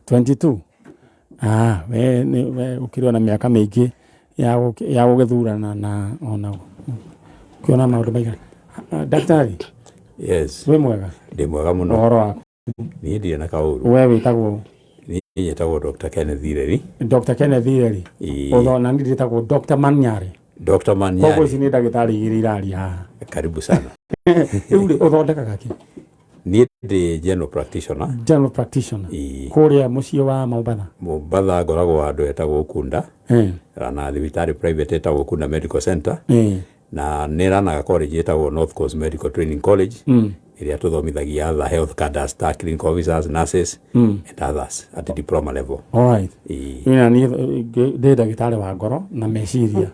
22. We ukirwa na miaka mingi ya gugithurana na ona kiona maundu maigana. Daktari. Yes. We mwega? Ndi mwega muno. Uhoro waku? Ni ndi na kauru. We witagwo? Ni yetagwo Dr. Kenneth Ireri. Dr. Kenneth Ireri. Odo na ndi yetagwo Dr. Manyari. Dr. Manyari. Koguo ici ni ndagitari igiri irari ha. Karibu sana. Uri uthondekaga ki? Ni ndi general practitioner. General practitioner. Kuria mucii wa Mombatha. Mombatha ngoragwo handu hetagwo Ukunda. Na thibitari private hetagwo Ukunda Medical Center. Na niranaga college hetagwo North Coast Medical Training College. Iria tuthomithagia other health cadres, staff, clinical officers, nurses, and others at the diploma level. All right. Ina ni ndagitari wa ngoro na meciria.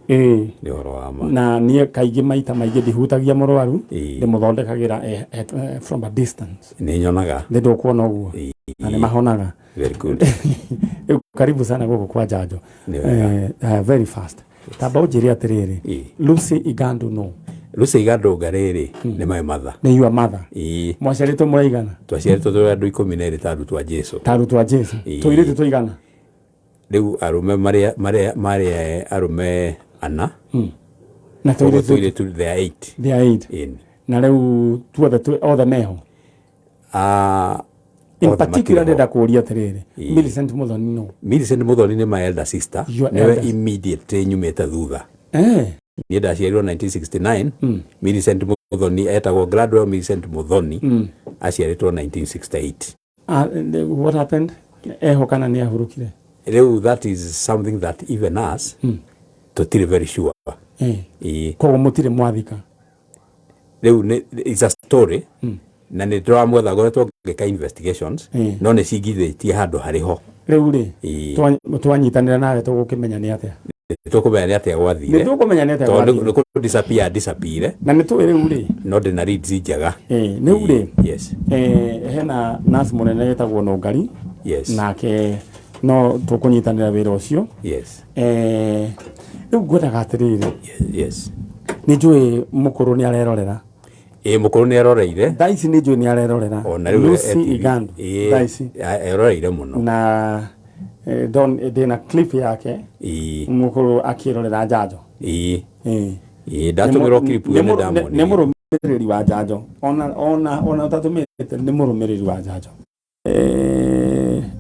Ni horo wa ma. Na ni kaigi maita maigi ndihutagia murwaru, ndimuthondekagira from a distance. Ni nyonaga. Ndio kuona uguo. Na ni mahonaga. Very good. Karibu sana guku kwa janjo. Very fast. Tamba ujiria atiriri. Lucy Igandu no. Lucy Igandu ngariri ni my mother. Ni your mother. Mwaciarĩtwo mũraigana? Twaciarĩtwo tũrĩ andũ 12 tarutwo a Jesu. Tarutwo a Jesu. Tũirĩtu tũigana? Rĩu arume marĩa arume ana. Na tũirĩtu they are 8. They are 8. Na rĩu tuothe othe meho. In particular ndenda kũria atiriri. Millicent Muthoni no. Millicent Muthoni ni my elder sister. Newe immediate nyumĩte thutha. Ni ndaciarirwo 1969. Millicent Muthoni etagwo Gladwell Millicent Muthoni aciaritwo 1968. What happened? Eho kana ni ahurukire? Rĩu that is something that even us tutire very sure. Koguo mutire mwathika. Rĩu it's a story. Na nĩ tũramwetha goretwo ngĩka investigations no nĩ cingithĩtie handũ harĩho. Rĩu rĩ twanyitanĩra nawe tũgũkĩmenya nĩ atĩa? Tukumenya ni atia gwathire. Nitukumenya ni atia gwathire. Tondu ku disappear. Na nitu riu ri. No ndina reads njega. Ni uri. Yes. Hena nurse munene yetagwo Nongari. Yes. Nake no tukunyitanira wira ucio. Yes. Riu ngwendaga atiriri. Yes. Ni njui mukuru ni arerorera. Mukuru ni aroreire. Daisi ni njui ni arerorera. Lucy Igandu. Daisi. Aroreire muno. Na dina clip yake mukuru akirorera njanjo ndatumiro clip yene ndamoni ni murumiriri wa njanjo ona tatumite ni murumiriri wa njanjo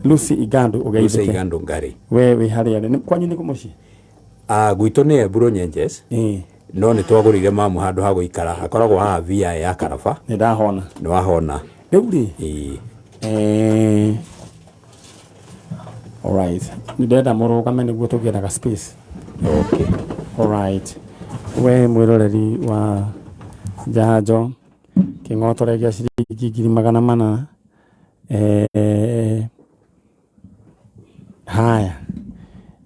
Lucy Igandu ugeithike. Lucy Igandu ngari we haria ni kwanyu ni kumuci gwitũ nĩ Eburo Nyenjes no nĩ twagũrĩire mamu handũ ha gũikara hakoragwo haha via ya Karaba. Nĩ ndahona. Nĩ wahona. Rĩu rĩ all right. Ndenda mũrũgame nĩguo tũgĩethaga space. Okay. All right. We mwĩroreri wa njanjo kĩng'otore gĩa ciringi 400 haya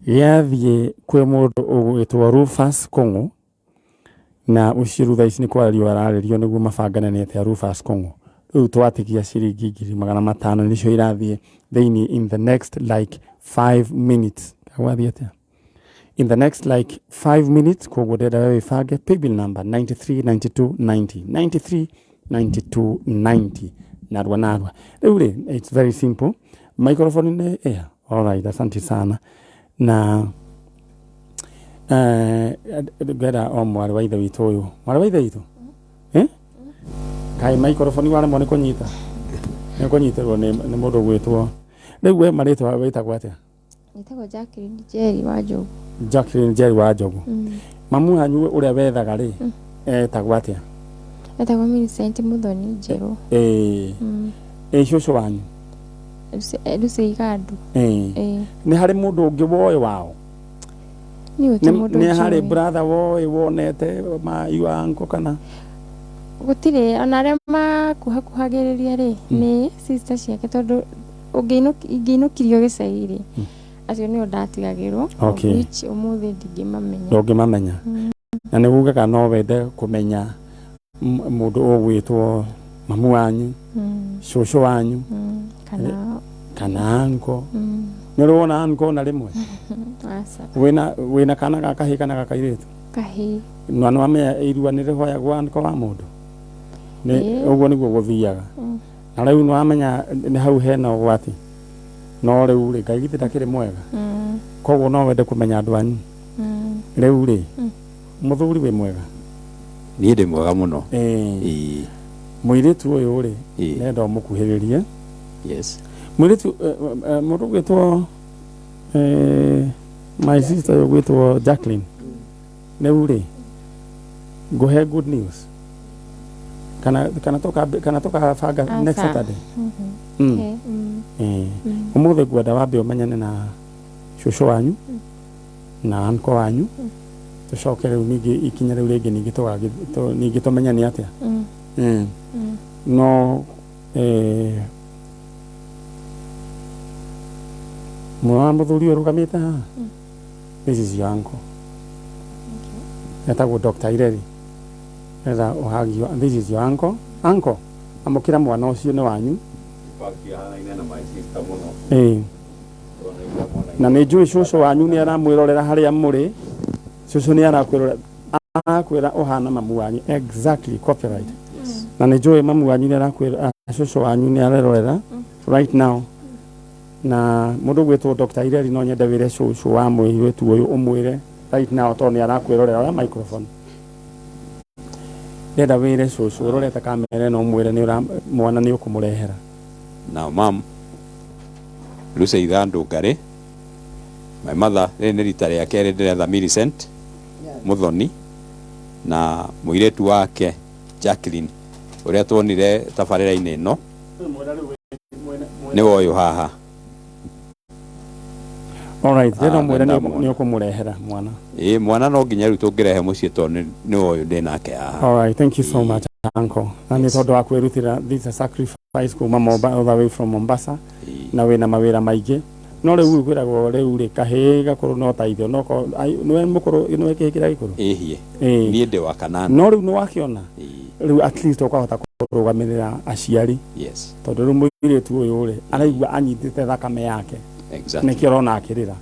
gĩathiĩ kwĩ mũndũ ũgwĩtwo Rufus Kũng'ũ na ũcio rutha ici nĩ kwarario ararĩrio nĩguo mabangane atĩa Rufus Kũng'ũ. Rĩu twatigia ciringi 500 nĩcio irathiĩ thĩinĩ in the next like 5 minutes. Kagwathiĩ atĩa? In the next like 5 minutes koguo ndenda wewe ibange paybill number 939290 939290 narwa rĩu rĩ it's very simple. Microphone in the air. All right, asante sana. Na gada mwarĩ wa ithe witũ ũyũ. Mwarĩ wa ithe witũ? Kai microphone waremwo nĩ kũnyita. Nĩ kũnyitĩrwo nĩ mũndũ gwĩtwo. Rĩu we marĩtwa wĩtagwo atĩa? Nĩtagwo Jacqueline Jerry wa Njogu. Jacqueline Jerry wa Njogu. Mamu wanyu ũrĩa wethaga rĩ etagwo atĩa? Etagwo Millicent Muthoni Njerũ. Cũcũ wanyu? Lucy Igandu. Nĩ harĩ mũndũ ũngĩ woĩ wao? Nĩ harĩ brother woĩ wonete ma you uncle kana? Gũtirĩ ona arĩa makuhagĩrĩria rĩ nĩ sister ciake tondũ ingĩinũkirio gĩcagi-rĩ acio nĩo ndatigagĩrwo which ũmũthĩ ndingĩmamenya ndũngĩmamenya na nĩ ugaga no wende kũmenya mũndũ ũgwĩtwo mamu wanyu cũcũ wanyu kana anko nĩ ũrona anko na rĩmwe wĩna kana ga kahĩ kana ga kairĩtu kahĩ na nĩ wamenya irua nĩ rĩhoyagwo anko wa mũndũ ũguo nĩguo gũthiaga na rĩu nĩ wamenya nĩ hau hena ũgwati no rĩu rĩ Ngai githĩ ndakĩrĩ mwega koguo no wende kũmenya andũ anyu rĩu rĩ mũthuri wĩ mwega niĩ ndĩ mwega mũno mũirĩtu ũyũ rĩ nenda ũmũkuhĩrĩrie mũirĩtu mũndũ gwĩtwo my sister gwĩtwo Jacqueline rĩu rĩ ngũhe good news kana tũkabanga next Saturday ũmũthĩ ngwenda wambe ũmenyane na cũcũ wanyu na anko wanyu tũcoke rĩu ningĩ ikinya rĩu rĩngĩ ningĩ tũmenyane atĩa no mwa mũthuri ũrũgamĩte haha this is your uncle etagwo Dr. Ireri etha ũhagio this is your uncle amũkĩra mwana ũcio nĩ wanyu na nĩ njũĩ cũcũ wanyu nĩ aramwĩrorera harĩa mũrĩ cũcũ nĩ arakwĩra ũhana mamu wanyu exactly copyright na nĩ njũĩ mamu wanyu nĩ arakwĩra cũcũ wanyu nĩ arerorera right now na mũndũ gwĩtwo Dr. Ireri no nyende wĩre cũcũ wa mũirĩtu ũyũ ũmwĩre right now tondũ nĩ arakwĩrorera oya microphone ndenda wĩre cũcũ ũrorete kamera ĩno ũmwĩre mwana nĩ ũkũmũrehera now mam Lucy Ithandũ Ngarĩ my mother rĩrĩ nĩ rita rĩa kerĩ ndĩretha Millicent Mũthoni na mũirĩtu wake Jacqueline ũrĩa tuonire tabarĩra-inĩ ĩno nĩ woyũ haha alright ndĩrenda mwĩre nĩ ũkũmũrehera mwana mwana no nginya rĩu tũngĩrehe mũciĩ tondũ nĩ woyũ ndĩ nake haha alright thank you so much uncle na nĩ tondũ wa kwĩrutĩra this a sacrifice kuma all the way from Mombasa na wĩna mawĩra maingĩ no rĩu kwĩragwo rĩu rĩ kahĩ gakorwo no taithio no nĩwe mũkũrũ nĩwe kĩhĩ kĩrĩa gĩkũrũ niĩ ndĩ wa kanana no rĩu nĩ wakĩona rĩu at least ũkahota kũrũgamĩrĩra aciari tondũ rĩu mũirĩtu ũyũ rĩ araigua anyitĩte thakame yake nĩkĩo ũrona akĩrĩra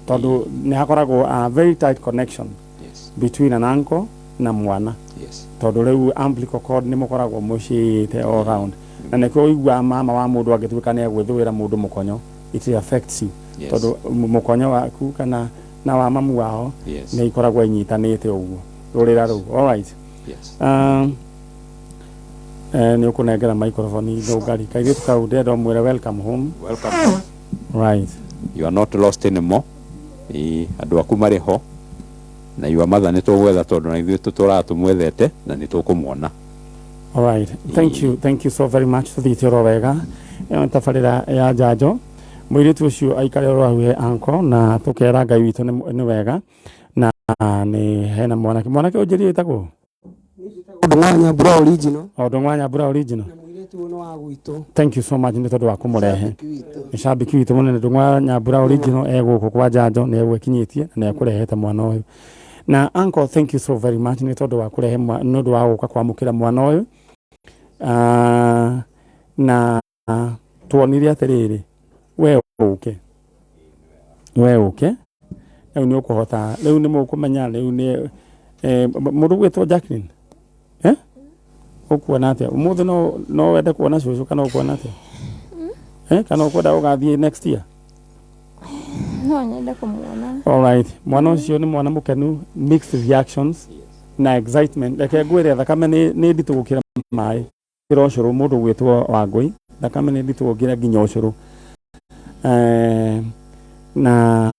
tondũ nĩ hakoragwo a very tight connection between an uncle na mwana tondũ rĩu umbilical cord nĩ mũkoragwo mũciĩte all round na nĩkĩo ũigua mama wa mũndũ angĩtuĩka nĩ agwĩthũĩra mũndũ mũkonyo it affects you tondũ mũkonyo waku kana na wa mamu wao nĩ ikoragwo inyitanĩte ũguo rũrĩra rũu alright nĩ ũkũnengera microphone Thũngari kairĩtu kau ndenda ũmwĩre welcome home right you are not lost anymore andũ aku marĩ ho na your mother nĩ tũgwetha tondũ na ithuĩ tũtũraga tũmwethete na nĩ tũkũmuona alright thank you so very much tũthiĩte oro wega tabarĩra ya njanjo mũirĩtu ũcio aikare oro hau he anko na tũkera Ngai witũ nĩ wega na nĩ hena mwanake ũnjĩrie wĩtagwo Ndũng'wa Nyambura original thank you so much nĩ tondũ wa kũmũrehe nĩ cambĩki witũ mũnene Ndũng'wa Nyambura original egũkũ kwa njanjo nĩ egwĩkinyĩtie na nĩ ekũrehete mwana ũyũ na uncle thank you so very much nĩ tondũ wa kũrehe nĩ ũndũ wa gũka kwamũkĩra mwana ũyũ na tuonire atĩrĩrĩ we ũke rĩu nĩ ũkũhota rĩu nĩ mũkũmenya rĩu nĩ mũndũ gwĩtwo Jacqueline ũkuona atĩa ũmũthĩ no wende kuona cũcũ kana ũkuona atĩa kana ũkwenda ũgathiĩ next year no nyende kũmuona alright mwana ũcio nĩ mwana mũkenu mixed reactions na excitement reke ngwĩre thakame nĩ nditũ gũkĩra maĩ kĩra ũcũrũ mũndũ gwĩtwo Wangũi thakame nĩ nditũ gũkĩra nginya ũcũrũ na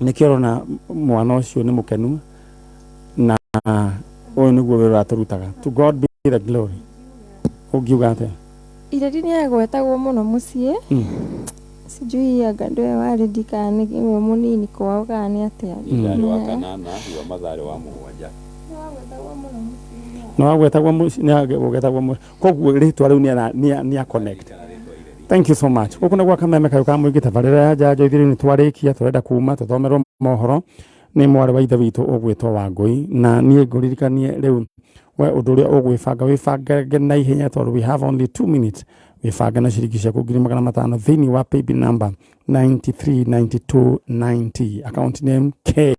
nĩkĩo ũrona mwana ũcio nĩ mũkenu na ũyũ nĩguo wĩra ũratũrutaga to God be the glory ũngiuga atĩa Ireri nĩ agwetagwo mũno mũciĩ sijui anga ndwe warĩ ndikane imwe mũnini kwao kana nĩ atĩa ndarĩ wa kanana wa matharĩ wa mũgwanja no agwetagwo mũciĩ koguo rĩtwa rĩu nĩ a connect Thank you so much. Gukuna gwa kameme kayo ka mwigi tabarira ya jajo ithiri ni twarikia turenda kuma tuthomerwo mohoro ni mwari wa ithe witu ugwitwo Wangui na nie nguririkanie riu we undu uria ugwibanga wibange na ihenya tondu we have only 2 minutes wibanga na ciringi ciaku 500 thiini wa paybill number 939290 account name K